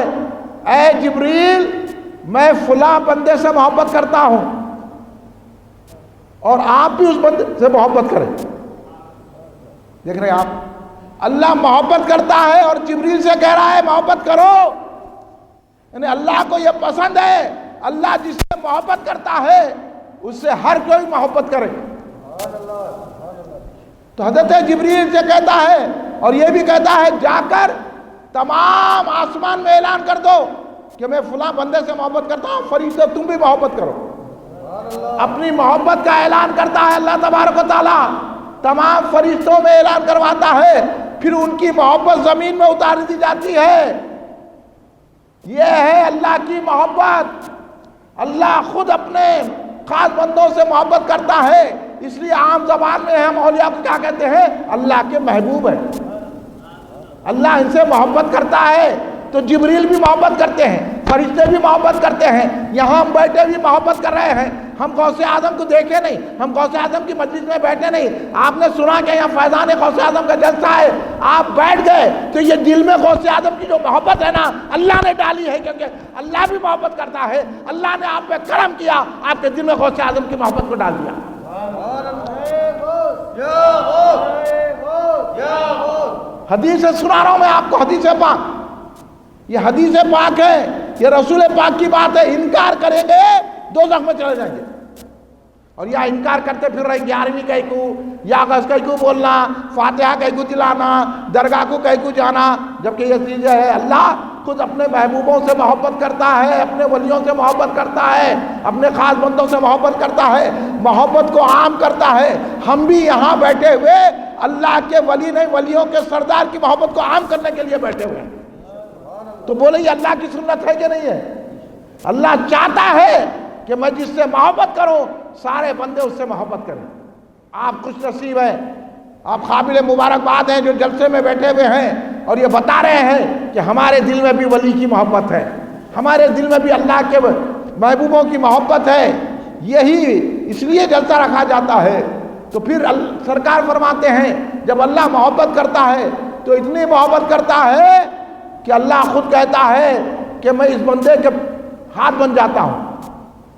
اے جبریل، میں فلاں بندے سے محبت کرتا ہوں، اور آپ بھی اس بندے سے محبت کریں۔ دیکھ رہے ہیں آپ، اللہ محبت کرتا ہے اور جبریل سے کہہ رہا ہے محبت کرو، یعنی اللہ کو یہ پسند ہے، اللہ جس سے محبت کرتا ہے اس سے ہر کوئی محبت کرے۔ تو حضرت جبریل سے کہتا ہے، اور یہ بھی کہتا ہے جا کر تمام آسمان میں اعلان کر دو کہ میں فلاں بندے سے محبت کرتا ہوں، فرشتے تم بھی محبت کرو۔ اپنی محبت کا اعلان کرتا ہے اللہ تبارک و تعالیٰ، تمام فرشتوں میں اعلان کرواتا ہے، پھر ان کی محبت زمین میں اتار دی جاتی ہے۔ یہ ہے اللہ کی محبت۔ اللہ خود اپنے خاص بندوں سے محبت کرتا ہے، اس لیے عام زبان میں ہم اولیاء کو کیا کہتے ہیں؟ اللہ کے محبوب ہیں۔ اللہ ان سے محبت کرتا ہے، تو جبریل بھی محبت کرتے ہیں، فرشتے بھی محبت کرتے ہیں، یہاں ہم بیٹھے بھی محبت کر رہے ہیں۔ ہم غوث اعظم کو دیکھے نہیں، ہم غوث اعظم کی مجلس میں بیٹھے نہیں، آپ نے سنا کہ یہاں فیضان غوث اعظم کا جلسہ ہے، آپ بیٹھ گئے، تو یہ دل میں غوث اعظم کی جو محبت ہے نا، اللہ نے ڈالی ہے، کیونکہ اللہ بھی محبت کرتا ہے۔ اللہ نے آپ پہ کرم کیا، آپ کے دل میں غوث اعظم کی محبت کو ڈال دیا۔ حدیث سنا رہا ہوں میں آپ کو، حدیث پاک، یہ حدیث پاک ہے، یہ رسول پاک کی بات ہے۔ انکار کریں گے دوزخ میں چلے جائیں گے، اور یا انکار کرتے پھر رہے 11ویں کہیں کو، یا غز کہیں کو بولنا، فاتحہ کہیں کو دلانا، درگاہ کو کہیں کو جانا، جبکہ یہ چیز ہے اللہ خود اپنے محبوبوں سے محبت کرتا ہے، اپنے ولیوں سے محبت کرتا ہے، اپنے خاص بندوں سے محبت کرتا ہے، محبت کو عام کرتا ہے۔ ہم بھی یہاں بیٹھے ہوئے اللہ کے ولی نہیں، ولیوں کے سردار کی محبت کو عام کرنے کے لیے بیٹھے ہوئے ہیں۔ تو بولے یہ اللہ کی سنت ہے کہ نہیں ہے؟ اللہ چاہتا ہے کہ میں جس سے محبت کروں سارے بندے اس سے محبت کریں۔ آپ خوش نصیب ہیں، آپ قابل مبارکباد ہیں جو جلسے میں بیٹھے ہوئے ہیں، اور یہ بتا رہے ہیں کہ ہمارے دل میں بھی ولی کی محبت ہے، ہمارے دل میں بھی اللہ کے محبوبوں کی محبت ہے، یہی اس لیے جلسہ رکھا جاتا ہے۔ تو پھر سرکار فرماتے ہیں جب اللہ محبت کرتا ہے تو اتنی محبت کرتا ہے کہ اللہ خود کہتا ہے کہ میں اس بندے کے ہاتھ بن جاتا ہوں،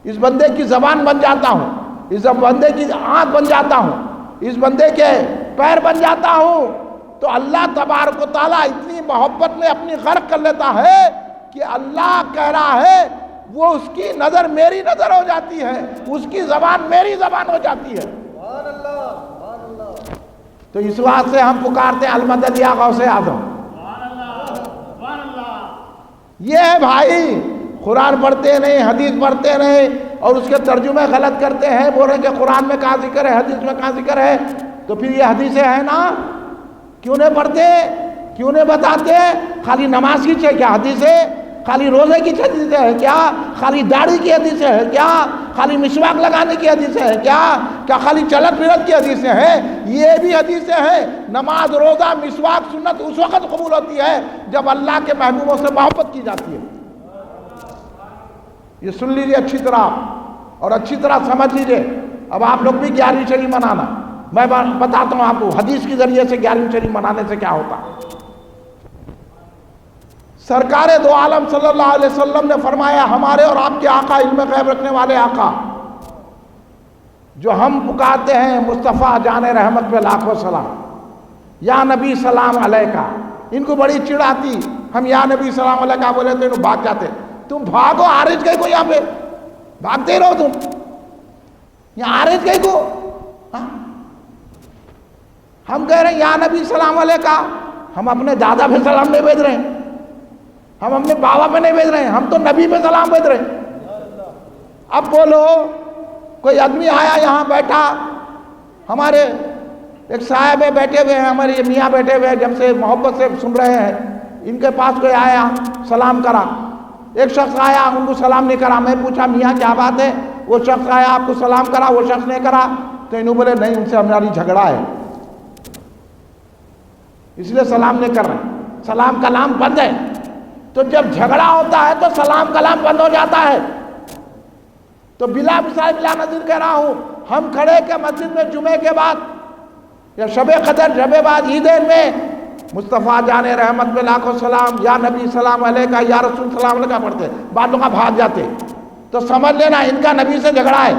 اس بندے کی زبان بن جاتا ہوں، اس بندے کی آنکھ بن جاتا ہوں، اس بندے کے پیر بن جاتا ہوں۔ تو اللہ تبارک و تعالیٰ اتنی محبت میں اپنی غرق کر لیتا ہے کہ اللہ کہہ رہا ہے وہ اس کی نظر میری نظر ہو جاتی ہے، اس کی زبان میری زبان ہو جاتی ہے۔ سبحان اللہ، سبحان اللہ۔ تو اس بات سے ہم پکارتے ہیں المدد یا غوث اعظم۔ یہ ہے بھائی، قرآن پڑھتے نہیں، حدیث پڑھتے نہیں، اور اس کے ترجمے غلط کرتے ہیں، بول رہے ہیں کہ قرآن میں کہاں ذکر ہے، حدیث میں کہاں ذکر ہے۔ تو پھر یہ حدیثیں ہیں نا، کیوں نہیں پڑھتے، کیوں نہیں بتاتے؟ خالی نماز کی کیا حدیث ہے؟ خالی روزے کی حدیث ہے کیا؟ خالی داڑھی کی حدیث ہے کیا؟ خالی مسواک لگانے کی حدیث ہے کیا خالی چلت پھرت کی حدیثیں ہیں؟ یہ بھی حدیثیں ہیں۔ نماز، روزہ، مسواک، سنت اس وقت قبول ہوتی ہے جب اللہ کے محبوبوں سے محبت کی جاتی ہے۔ یہ سن لیجئے اچھی طرح اور اچھی طرح سمجھ لیجئے۔ اب آپ لوگ بھی 11ویں شریف منانا، میں بتاتا ہوں آپ کو حدیث کے ذریعے سے 11ویں شریف منانے سے کیا ہوتا۔ سرکار دو عالم صلی اللہ علیہ وسلم نے فرمایا، ہمارے اور آپ کے آقا، علم غیب رکھنے والے آقا، جو ہم پکارتے ہیں مصطفیٰ جان رحمت پہ لاکھوں سلام، یا نبی سلام علیکہ، ان کو بڑی چڑ آتی، ہم یا نبی سلام علیکہ بولے تو انہوں بھاگ جاتے۔ تم بھاگو، عارض گئی کو یہاں پہ بھاگتے ہی رہو، تم یہاں عارض گئی کو۔ ہم کہہ رہے ہیں یا نبی سلام علیکہ، ہم اپنے دادا پہ سلام نہیں بھیج رہے ہیں، ہم اپنے بابا پہ نہیں بھیج رہے ہیں، ہم تو نبی پہ سلام بھیج رہے ہیں۔ اب بولو، کوئی آدمی آیا یہاں بیٹھا، ہمارے ایک صاحب بیٹھے ہوئے ہیں، ہمارے میاں بیٹھے ہوئے ہیں، جب سے محبت سے سن رہے ہیں، ان کے پاس کوئی آیا سلام کرا، ایک شخص آیا ان کو سلام نہیں کرا، میں پوچھا میاں کیا بات ہے؟ وہ شخص آیا آپ کو سلام کرا، وہ شخص نہیں کرا، تو انہوں بولے نہیں، ان سے ہماری جھگڑا ہے اس لیے سلام نہیں کر رہے، سلام کلام بند ہے۔ تو جب جھگڑا ہوتا ہے تو سلام کلام بند ہو جاتا ہے۔ تو بلا مثال بلا نظیر کہہ رہا ہوں، ہم کھڑے کہ مسجد میں جمعے کے بعد یا شب قدر، شب بعد، عیدین میں مصطفیٰ جان رحمت پہ لاکھوں سلام، یا نبی سلام علیکہ، یا رسول سلام علیکہ پڑھتے، بعد لوگ بھاگ جاتے۔ تو سمجھ لینا ان کا نبی سے جھگڑا ہے۔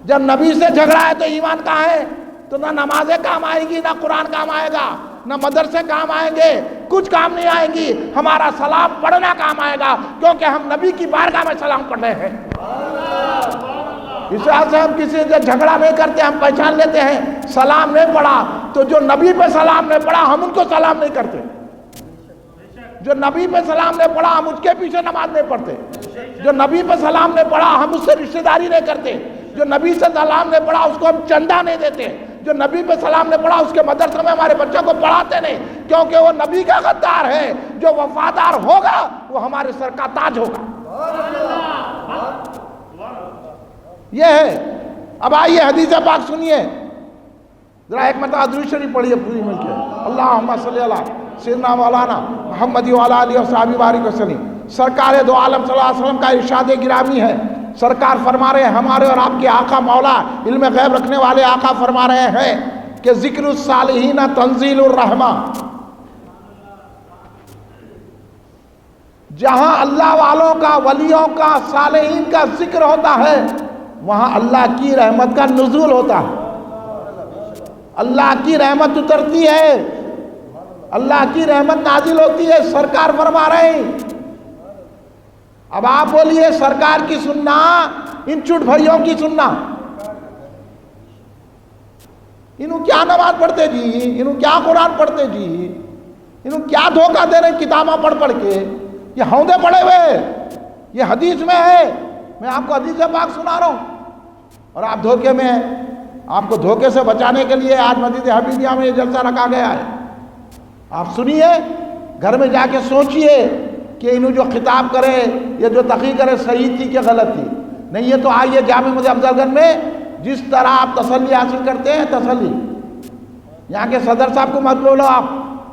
جب نبی سے جھگڑا ہے تو ایمان کہاں ہے؟ تو نہ نمازیں کام آئے گی، نہ قرآن کام آئے گا، نہ مدرسے کام آئیں گے، کچھ کام نہیں آئیں گی، ہمارا سلام پڑھنا کام آئے گا، کیونکہ ہم نبی کی بارگاہ میں سلام پڑھ رہے ہیں۔ اس وجہ سے ہم کسی سے جھگڑا نہیں کرتے، ہم پہچان لیتے ہیں سلام نہیں پڑھا تو جو نبی پہ سلام نہیں پڑھا ہم ان کو سلام نہیں کرتے، جو نبی پہ سلام نہیں پڑھا ہم اس کے پیچھے نماز نہیں پڑھتے، جو نبی پہ سلام نہیں پڑھا ہم اس سے رشتہ داری نہیں کرتے، جو نبی سے سلام نہیں پڑھا اس کو ہم چندہ نہیں دیتے، جو نبی پہ سلام نہیں پڑھا اس کے مدرسے میں ہمارے بچوں کو پڑھاتے نہیں، کیونکہ وہ نبی کا غدار ہے۔ جو وفادار ہوگا وہ ہمارے سر کا تاج ہوگا۔ یہ ہے۔ اب آئیے حدیث پاک سنیے ذرا، ایک مرتبہ درود شریف پڑھیے پوری مل کے، اللہم صلی اللہ سیدنا مولانا محمد وعلی آلہ وصحبہ بارک وسلم۔ سرکار دو عالم صلی اللہ علیہ وسلم کا ارشاد گرامی ہے، سرکار فرما رہے ہیں، ہمارے اور آپ کے آقا مولا علم غیب رکھنے والے آقا فرما رہے ہیں کہ ذکر الصالحین تنزیل الرحمہ، جہاں اللہ والوں کا، ولیوں کا، صالحین کا ذکر ہوتا ہے وہاں اللہ کی رحمت کا نزول ہوتا ہے، اللہ کی رحمت اترتی ہے، اللہ کی رحمت نازل ہوتی ہے۔ سرکار فرما رہے ہیں۔ اب آپ بولیے سرکار کی سننا، ان چٹ بھائیوں کی سننا، انہوں کیا نماز پڑھتے جی، انہوں کیا قرآن پڑھتے جی، انہوں کیا دھوکہ دے رہے کتاباں پڑھ پڑھ کے، یہ ہوندے پڑے ہوئے، یہ حدیث میں ہے، میں آپ کو حدیث پاک سنا رہا ہوں اور آپ دھوکے میں ہیں۔ آپ کو دھوکے سے بچانے کے لیے آج مسجد حبیبیہ میں یہ جلسہ رکھا گیا ہے۔ آپ سنیے، گھر میں جا کے سوچئے کہ انہوں جو خطاب کرے، یہ جو تقریر کرے صحیح تھی کہ غلط تھی، نہیں یہ تو آئیے جامع مسجد افضل گنج میں جس طرح آپ تسلی حاصل کرتے ہیں، تسلی یہاں کے صدر صاحب کو مت بولو آپ،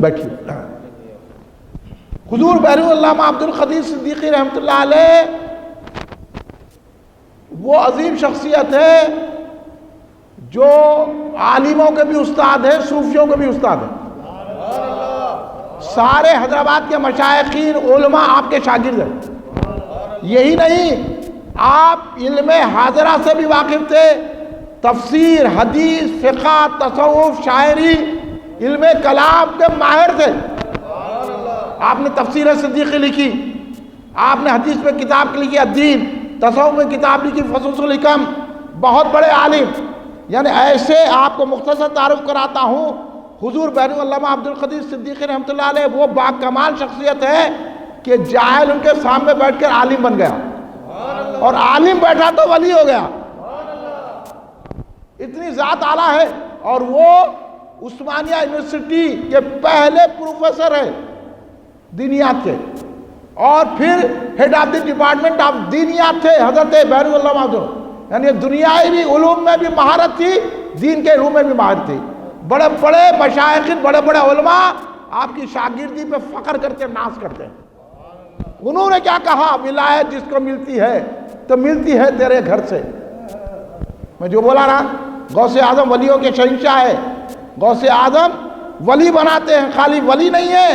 بیٹھیے. حضور بحری علامہ عبد القدیر صدیقی رحمۃ اللہ علیہ وہ عظیم شخصیت ہے جو عالموں کے بھی استاد ہے، صوفیوں کے بھی استاد ہے. سارے حیدرآباد کے مشائخین علماء آپ کے شاگرد ہیں. یہی نہیں، آپ علم حاضرہ سے بھی واقف تھے، تفسیر، حدیث، فقہ، تصوف، شاعری، علم کلام کے ماہر تھے. آپ نے تفسیر صدیقی لکھی، آپ نے حدیث میں کتاب لکھی الدین، تصوف میں کتاب لکھی فصوص الحکم. بہت بڑے عالم. یعنی ایسے آپ کو مختصر تعارف کراتا ہوں، حضور بحری علامہ عبد القدیر صدیقی رحمۃ اللہ علیہ وہ با کمال شخصیت ہے کہ جاہل ان کے سامنے بیٹھ کر عالم بن گیا، اور عالم بیٹھا تو ولی ہو گیا. اتنی ذات اعلیٰ ہے. اور وہ عثمانیہ یونیورسٹی کے پہلے پروفیسر ہیں دینیات کے، اور پھر head of the department of دینیات تھے حضرت بحری علامہ عبد. یعنی دنیاوی علوم میں بھی مہارت تھی، دین کے علوم میں بھی مہارت تھی. بڑے بڑے مشائخین، بڑے بڑے علماء آپ کی شاگردی پہ فخر کرتے، ناز کرتے ہیں. انہوں نے کیا کہا؟ ولایت جس کو ملتی ہے تو ملتی ہے تیرے گھر سے. میں جو بولا رہا، غوث اعظم ولیوں کے شہنشاہ ہے. غوث اعظم ولی بناتے ہیں، خالی ولی نہیں ہے،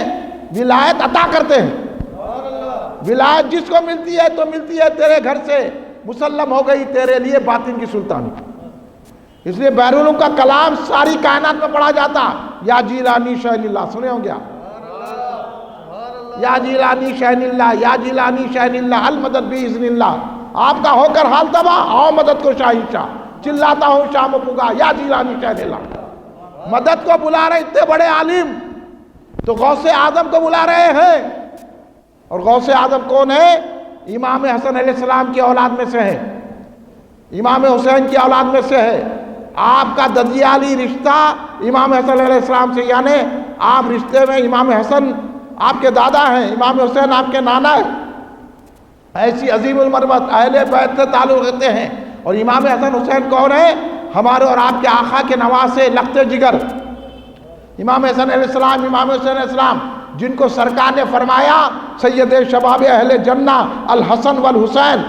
ولایت عطا کرتے ہیں. ولایت جس کو ملتی ہے تو ملتی ہے تیرے گھر سے، مسلم ہو گئی تیرے لیے باطن کی سلطانی. اس لیے بحر العلوم کا کلام ساری کائنات میں پڑھا جاتا. یا جیلانی شہن اللہ، سنے ہوں گے آپ؟ یا جیلانی شہن اللہ، یا جیلانی شہن اللہ، المدد باذن اللہ. آپ کا ہو کر حال تباہ، آؤ مدد کو شاہی شاہ. چلاتا ہوں شام و پگا، یا جیلانی شہن اللہ. مدد کو بلا رہے اتنے بڑے عالم، تو غوث اعظم کو بلا رہے ہیں. اور غوث اعظم کون ہے؟ امام حسن علیہ السلام کی اولاد میں سے ہے، امام حسین کی اولاد میں سے ہے. آپ کا ددیالی رشتہ امام حسن علیہ السلام سے، یعنی آپ رشتے میں امام حسن آپ کے دادا ہیں، امام حسین آپ کے نانا ہیں. ایسی عظیم المربت اہل بیت سے تعلق رکھتے ہیں. اور امام حسن حسین کون ہے؟ ہمارے اور آپ کے آقا کے نواسے، لخت جگر. امام حسن علیہ السلام، امام حسین علیہ السلام، جن کو سرکار نے فرمایا سید شباب اہل جنہ الحسن والحسین.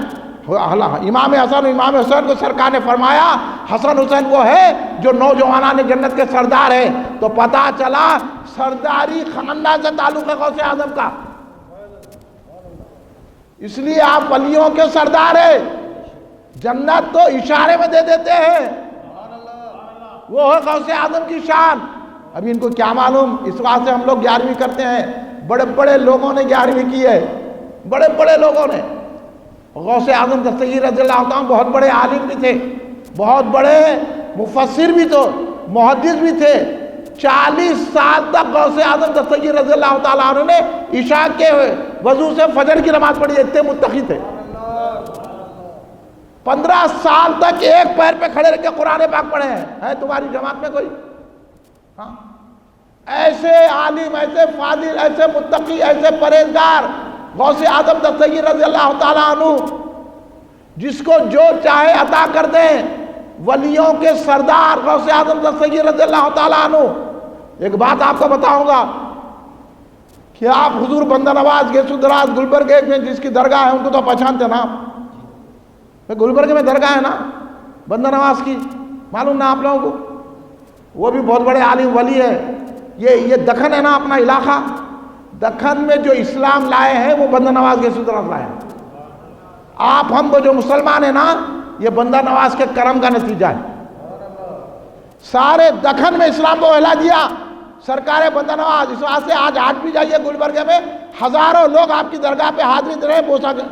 امام حسن و امام حسین کو سرکار نے فرمایا حسن حسین وہ ہے جو نوجوانان جنت کے سردار ہیں. تو پتہ چلا سرداری خاندان سے تعلق ہے غوث اعظم کا. اس لیے آپ ولیوں کے سردار ہیں. جنت تو اشارے میں دے دیتے ہیں، وہ ہے غوث اعظم کی شان. ابھی ان کو کیا معلوم، اس واسطے سے ہم لوگ 11ویں کرتے ہیں. بڑے بڑے لوگوں نے 11ویں کی ہے، بڑے بڑے لوگوں نے. غوث اعظم دستگیر رضی اللہ عنہ بہت بڑے عالم بھی تھے، بہت بڑے مفسر بھی تھے، محدث بھی تھے. 40 سال تک غوث اعظم دستگیر رضی اللہ تعالیٰ عنہ نے عشاء کے وضو سے فجر کی نماز پڑھی. اتنے متقی تھے. 15 سال تک ایک پیر پہ کھڑے رہ کے قرآن پاک پڑھے ہیں. ہے تمہاری جماعت میں کوئی؟ ہاں، ایسے عالم، ایسے فاضل، ایسے متقی، ایسے پرہیزگار غوث اعظم دستگیر رضی اللہ تعالیٰ عنہ، جس کو جو چاہے عطا کر دیں. ولیوں کے سردار غوث اعظم دستگیر رضی اللہ تعالیٰ عنہ. ایک بات آپ کو بتاؤں گا کہ آپ حضور بندہ نواز گیسو دراز گلبرگ میں جس کی درگاہ ہے ان کو تو پہچانتے نا آپ؟ گلبرگ میں درگاہ ہے نا بندہ نواز کی، معلوم نا آپ لوگوں کو؟ وہ بھی بہت بڑے عالم ولی ہے. یہ دکن ہے نا اپنا علاقہ، دکن میں جو اسلام لائے ہیں وہ بندہ نواز گیسو دراز لائے ہیں. آپ ہم جو مسلمان ہیں نا، یہ بندہ نواز کے کرم کا نتیجہ ہے. سارے دکن میں اسلام کو پھیلا دیا سرکار بندہ نواز. اس واسطے آج بھی جائیے گلبرگہ میں ہزاروں لوگ آپ کی درگاہ پہ حاضری دے رہے ہیں بوسا کے.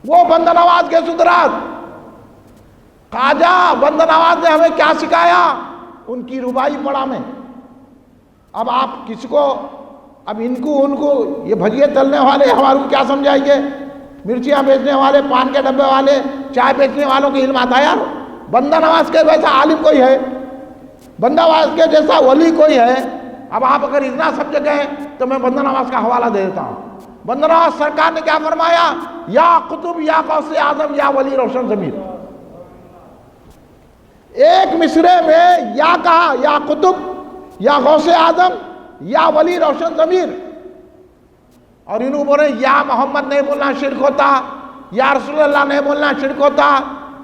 وہ بندہ نواز کے سدراج خواجہ بندہ نواز نے ہمیں کیا سکھایا؟ ان کی ربائی پڑھا میں. اب آپ کسی کو، اب ان کو یہ بھجیے تلنے والے ہمارے کو کیا سمجھائیں گے؟ مرچیاں بیچنے والے، پان کے ڈبے والے، چائے بیچنے والوں کی علم آتا ہے یار. بندہ نواز کے ویسا عالم کوئی ہے؟ بندہ نواز کے جیسا ولی کوئی ہے؟ اب آپ اگر اتنا سمجھ گئے تو میں بندہ نواز کا حوالہ دے دیتا ہوں. بندہ نواز سرکار نے کیا فرمایا؟ یا قطب یا غوث اعظم یا ولی روشن ضمیر. ایک مصرے میں یا کہا یا قطب یا غوث اعظم یا ولی روشن ضمیر، اور انہوں بولے یا محمد نہیں بولنا شرک ہوتا، یا رسول اللہ نہیں بولنا شرک ہوتا۔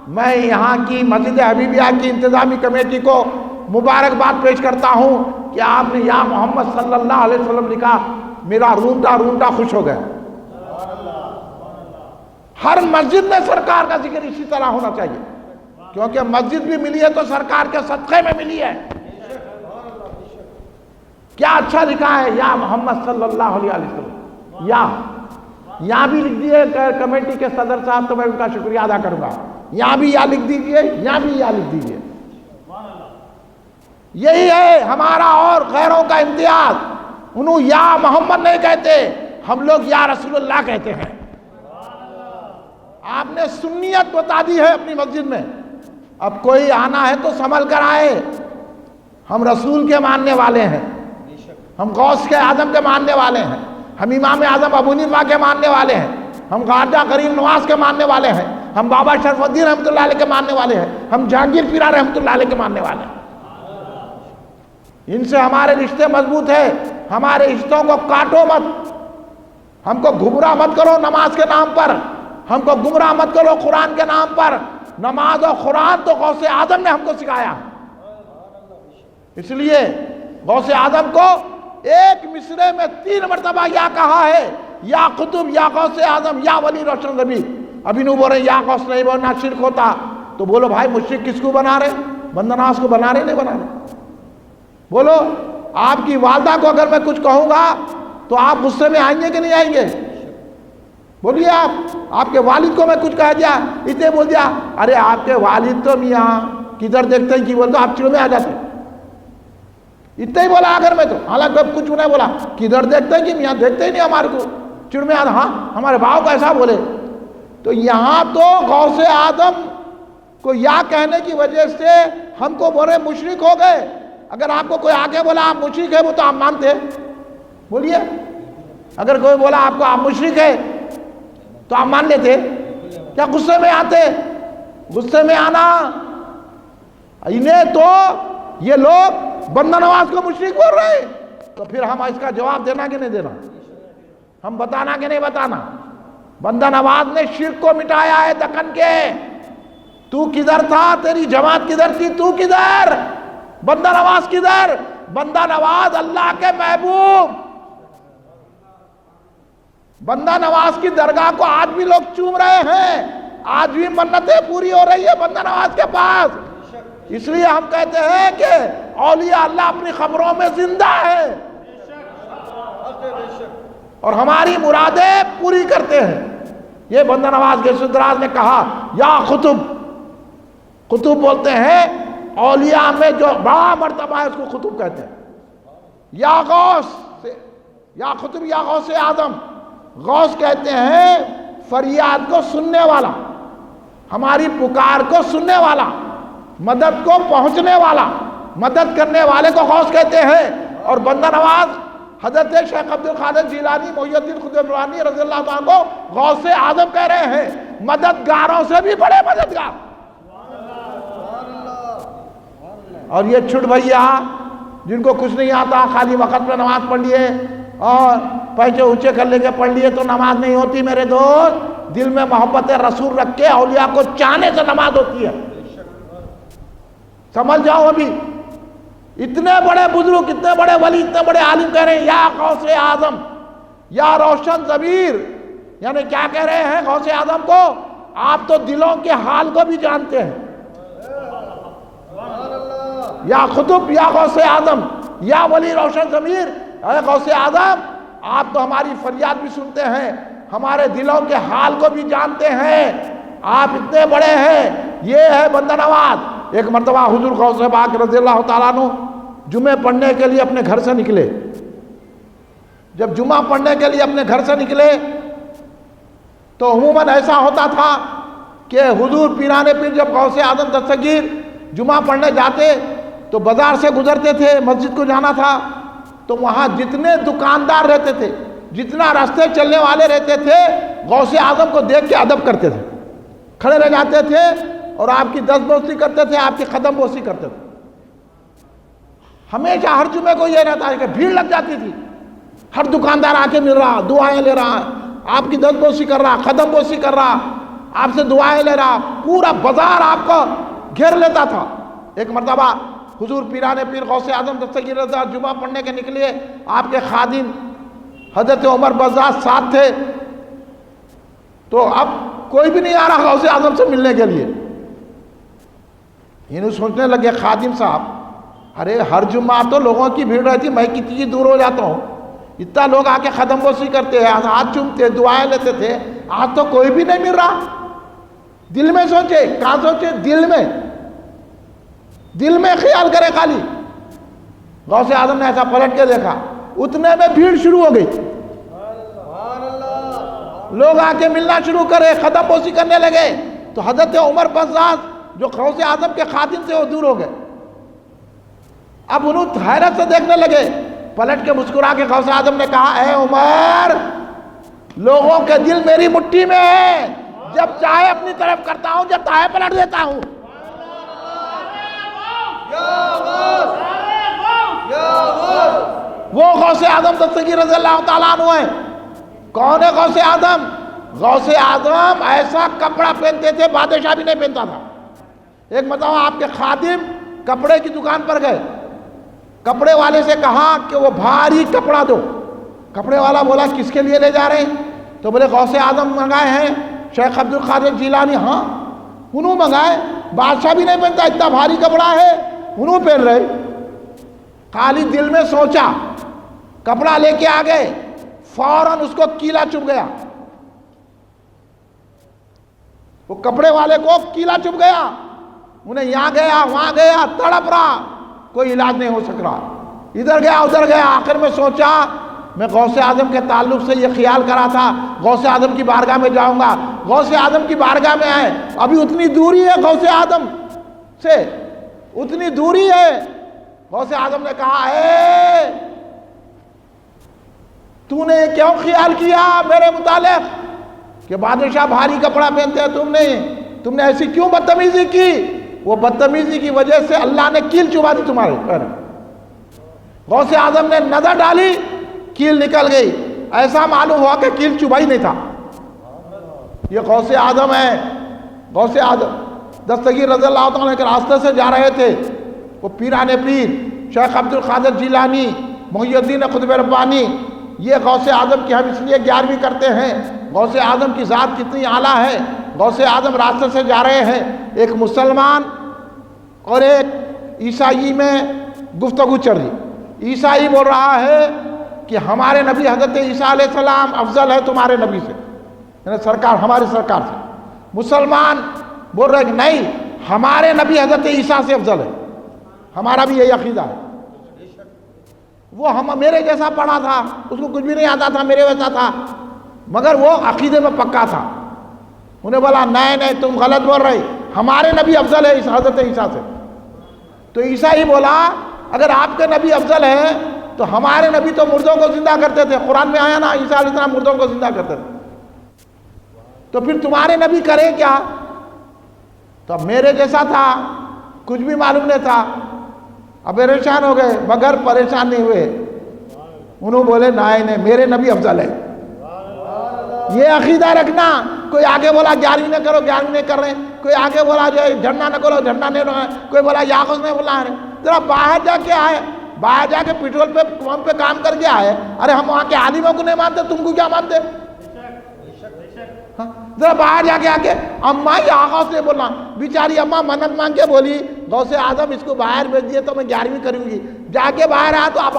میں یہاں کی مسجد حبیبیہ کی انتظامی کمیٹی کو مبارکباد پیش کرتا ہوں کہ آپ نے یا محمد صلی اللہ علیہ وسلم لکھا، میرا رونٹا رونٹا خوش ہو گیا۔ ہر مسجد میں سرکار کا ذکر اسی طرح ہونا چاہیے، کیونکہ مسجد بھی ملی ہے تو سرکار کے صدقے میں ملی ہے۔ کیا اچھا لکھا ہے یا محمد صلی اللہ علیہ وسلم، یا بھی لکھ دیے کمیٹی کے صدر صاحب، تو میں ان کا شکریہ ادا کروں گا۔ یہاں بھی یا لکھ دیجئے، یہاں بھی یا لکھ دیجئے۔ یہی ہے ہمارا اور غیروں کا امتیاز۔ انہوں یا محمد نہیں کہتے، ہم لوگ یا رسول اللہ کہتے ہیں۔ آپ نے سنیت بتا دی ہے اپنی مسجد میں، اب کوئی آنا ہے تو سنبھل کر آئے۔ ہم رسول کے ماننے والے ہیں، ہم غوث کے اعظم کے ماننے والے ہیں، ہم امام اعظم ابو حنیفہ کے ماننے والے ہیں، ہم خواجہ غریب نواز کے ماننے والے ہیں، ہم بابا شرف الدین رحمۃ اللہ علیہ کے ماننے والے ہیں، ہم جہانگیر پیرا رحمۃ اللہ علیہ کے ماننے والے ہیں۔ ان سے ہمارے رشتے مضبوط ہیں، ہمارے رشتوں کو کاٹو مت، ہم کو گمراہ مت کرو نماز کے نام پر، ہم کو گمراہ مت کرو قرآن کے نام پر۔ نماز اور قرآن تو غوث اعظم نے ہم کو سکھایا، اس لیے غوث اعظم کو ایک مصرے میں 3 مرتبہ یا کہا ہے، یا قطب یا غوث اعظم یا ولی روشن ضمیر۔ ابھی نو بول رہے یا غوث نہیں بولنا شرک ہوتا، تو بولو بھائی مشرک کس کو بنا رہے؟ بندہ نواز کو بنا رہے نہیں بنا رہے؟ بولو آپ کی والدہ کو اگر میں کچھ کہوں گا تو آپ غصے میں آئیں گے کہ نہیں آئیں گے؟ بولیے آپ کے والد کو میں کچھ کہہ دیا، اتنے بول دیا، ارے آپ کے والد تو میاں کدھر دیکھتے ہیں کی بولتے آپ چڑ میں آ جاتے، اتنا ہی بولا اگر میں تو، حالانکہ کچھ نہیں بولا، کدھر دیکھتے ہیں کہ میاں دیکھتے ہی نہیں ہمارے کو، چڑ میں آتا، ہاں ہمارے باؤ کو ایسا بولے۔ تو یہاں تو غوث اعظم کو یا کہنے کی وجہ سے ہم کو بولے مشرک ہو گئے۔ اگر آپ کو کوئی آگے بولا آپ مشرک ہے وہ تو آپ مانتے؟ بولیے، اگر کوئی بولا آپ کو آپ مشرک ہے تو آپ مان لیتے؟ کیا غصے میں آتے؟ غصے میں آنا، انہیں تو یہ لوگ بندہ نواز کو مشرک بول رہے ہیں، تو پھر ہم اس کا جواب دینا کہ نہیں دینا؟ ہم بتانا کہ نہیں بتانا؟ بندہ نواز نے شرک کو مٹایا ہے دکن کے۔ تو کدھر تھا؟ تیری جماعت کدھر تھی؟ تو کدھر؟ بندہ نواز کدھر؟ بندہ نواز اللہ کے محبوب، بندہ نواز کی درگاہ کو آج بھی لوگ چوم رہے ہیں، آج بھی منتیں پوری ہو رہی ہے بندہ نواز کے پاس۔ اس لیے ہم کہتے ہیں کہ اولیاء اللہ اپنی خبروں میں زندہ ہے اور ہماری مرادیں پوری کرتے ہیں۔ یہ بندہ نواز کے سدراز نے کہا یا قطب، قطب بولتے ہیں اولیاء میں جو بڑا مرتبہ ہے اس کو قطب کہتے ہیں۔ یا غوث، یا قطب یا غوث اعظم، غوث کہتے ہیں فریاد کو سننے والا، ہماری پکار کو سننے والا، مدد کو پہنچنے والا، مدد کرنے والے کو غوث کہتے ہیں۔ اور بندہ نواز حضرت شیخ عبد القادر جیلانی محی الدین خدیوانی رضی اللہ عنہ کو غوث اعظم کہہ رہے ہیں، مددگاروں سے بھی بڑے مددگار۔ اور یہ چھٹ بھیا جن کو کچھ نہیں آتا، خالی وقت میں نماز پڑھ لیے اور پیچھے اونچے کر لے کے پڑھ لیے تو نماز نہیں ہوتی۔ میرے دوست، دل میں محبت رسول رکھ کے اولیاء کو چاہنے سے نماز ہوتی ہے، سمجھ جاؤ۔ ابھی اتنے بڑے بزرگ، اتنے بڑے ولی، اتنے بڑے عالم کہہ رہے ہیں یا غوث اعظم یا روشن ضمیر، یعنی کیا کہہ رہے ہیں غوث اعظم کو؟ آپ تو دلوں کے حال کو بھی جانتے ہیں۔ یا قطب یا غوث اعظم یا ولی روشن ضمیر، اے غوث اعظم آپ تو ہماری فریاد بھی سنتے ہیں، ہمارے دلوں کے حال کو بھی جانتے ہیں، آپ اتنے بڑے ہیں۔ یہ ہے بندہ نواز۔ ایک مرتبہ حضور غوث پاک رضی اللہ تعالیٰ عنہ جمعے پڑھنے کے لیے اپنے گھر سے نکلے۔ جب جمعہ پڑھنے کے لیے اپنے گھر سے نکلے تو عموماً ایسا ہوتا تھا کہ حضور پیران پیر جب غوث اعظم دستگیر جمعہ پڑھنے جاتے تو بازار سے گزرتے تھے، مسجد کو جانا تھا تو وہاں جتنے دکاندار رہتے تھے، جتنا راستے چلنے والے رہتے تھے، غوث اعظم کو دیکھ کے ادب کرتے تھے، کھڑے رہ جاتے تھے اور آپ کی دست بوسی کرتے تھے، آپ کی قدم بوسی کرتے تھے. ہمیشہ ہر جمعے کو یہ رہتا ہے کہ بھیڑ لگ جاتی تھی، ہر دکاندار آ کے مل رہا، دعائیں لے رہا، آپ کی دست بوسی کر رہا، قدم بوسی کر رہا، آپ سے دعائیں لے رہا، پورا بازار آپ کو گھیر لیتا تھا. ایک مرتبہ حضور پیران پیر غوث اعظم دستگیر رضی اللہ جمعہ پڑھنے کے نکلے، آپ کے خادم حضرت عمر بزاز ساتھ تھے، تو اب کوئی بھی نہیں آ رہا غوث اعظم سے ملنے کے لیے. انہوں سوچنے لگے خادم صاحب، ارے ہر جمعہ تو لوگوں کی بھیڑ رہتی، میں کتنی دور ہو جاتا ہوں، اتنا لوگ آ کے قدم بوسی کرتے ہیں، ہاتھ چومتے، دعائیں لیتے تھے، آج تو کوئی بھی نہیں مل رہا. دل میں سوچے، کہاں سوچے؟ دل میں خیال کرے خالی. غوث اعظم نے ایسا پلٹ کے دیکھا، اتنے میں بھیڑ شروع ہو گئی، لوگ آ کے ملنا شروع کرے، قدم بوسی کرنے لگے. تو حضرت عمر بزاز جو غوث اعظم کے خادم تھے وہ دور ہو گئے. اب انہوں حیرت سے دیکھنے لگے، پلٹ کے مسکرا کے غوث اعظم نے کہا، اے عمر، لوگوں کے دل میری مٹھی میں ہے، جب چاہے اپنی طرف کرتا ہوں، جب چاہے پلٹ دیتا ہوں. وہ غوث اعظم دستگیر رضی اللہ تعالیٰ عنہ ہیں. کون ہے غوث اعظم؟ غوث اعظم ایسا کپڑا پہنتے تھے بادشاہ بھی نہیں پہنتا تھا. ایک مرتبہ آپ کے خادم کپڑے کی دکان پر گئے، کپڑے والے سے کہا کہ وہ بھاری کپڑا دو. کپڑے والا بولا کس کے لیے لے جا رہے ہیں؟ تو بولے غوث اعظم منگائے ہیں، شیخ عبد القادر جیلانی. ہاں، انہوں منگائے، بادشاہ بھی نہیں پہنتا، اتنا بھاری کپڑا ہے، انہوں پہن رہے. خالی دل میں سوچا، کپڑا لے کے آ گئے، فوراً اس کو کیلا چبھ گیا. وہ کپڑے والے کو کیلا چبھ گیا، انہیں یہاں گیا وہاں گیا، تڑپ رہا، کوئی علاج نہیں ہو سک رہا، ادھر گیا ادھر گیا. آخر میں سوچا میں غوث اعظم کے تعلق سے یہ خیال کرا تھا غوث اعظم کی بارگاہ میں جاؤں گا. غوث اعظم کی بارگاہ میں آئے، ابھی اتنی دوری ہے غوث اعظم سے، اتنی دوری ہے. غوث اعظم نے کہا، اے تو نے کیوں خیال کیا میرے متعلق کہ بادشاہ بھاری کپڑا پہنتے ہیں؟ تم نے ایسی کیوں بدتمیزی کی؟ وہ بدتمیزی کی وجہ سے اللہ نے کیل چبھا دی تمہارے پیر. غوث اعظم نے نظر ڈالی، کیل نکل گئی، ایسا معلوم ہوا کہ کیل چبھا ہی نہیں تھا. یہ غوث اعظم ہے. غوث اعظم دستگیر رضی اللہ تعالیٰ کے راستے سے جا رہے تھے، وہ پیران پیر شیخ عبد القادر جیلانی، محی الدین قطب ربانی. یہ غوث اعظم کی ہم اس لیے 11ویں کرتے ہیں، غوث اعظم کی ذات کتنی اعلیٰ ہے. غوث اعظم راستے سے جا رہے ہیں، ایک مسلمان اور ایک عیسائی میں گفتگو چل رہی. عیسائی بول رہا ہے کہ ہمارے نبی حضرت عیسیٰ علیہ السلام افضل ہے تمہارے نبی سے، یعنی سرکار، ہماری سرکار سے. مسلمان بول رہے کہ نہیں، ہمارے نبی حضرت عیسیٰ سے افضل ہے، ہمارا بھی یہی عقیدہ ہے. وہ میرے جیسا پڑھا تھا، اس کو کچھ بھی نہیں آتا تھا، میرے ویسا تھا، مگر وہ عقیدے میں پکا تھا. انہیں بولا نہیں تم غلط بول رہے، ہمارے نبی افضل ہے حضرت عیسیٰ سے. تو عیسائی بولا اگر آپ کے نبی افضل ہیں تو ہمارے نبی تو مردوں کو زندہ کرتے تھے، قرآن میں آیا نا عیسیٰ علیہ السلام مردوں کو زندہ کرتے تھے، تو پھر تمہارے نبی کرے کیا؟ تو اب میرے جیسا تھا، کچھ بھی معلوم نہیں تھا، اب پریشان ہو گئے، مگر پریشان نہیں ہوئے. انہوں بولے نہیں میرے نبی افضل ہے. یہ عقیدہ رکھنا. کوئی آگے بولا 11ویں نہ کرو، 11ویں نہیں کر رہے، کوئی آگے بولا جو جھنڈا نہ کرو، جھنڈا نہیں رہا، کوئی بولا یاغوز نہیں بولا ہے. ذرا باہر جا کے آئے، باہر جا کے پیٹرول پمپ پہ کام کر کے آئے. ارے ہم وہاں کے عالموں کو نہیں مانتے، تم کو کیا مانتے؟ ذرا باہر جا کے آ کے اماں یاغوز نے بولنا، بیچاری اماں منت مانگ کے بولی غوث اعظم اس کو باہر بھیج دیے تو میں 11ویں کروں گی. جا کے باہر آیا تو اب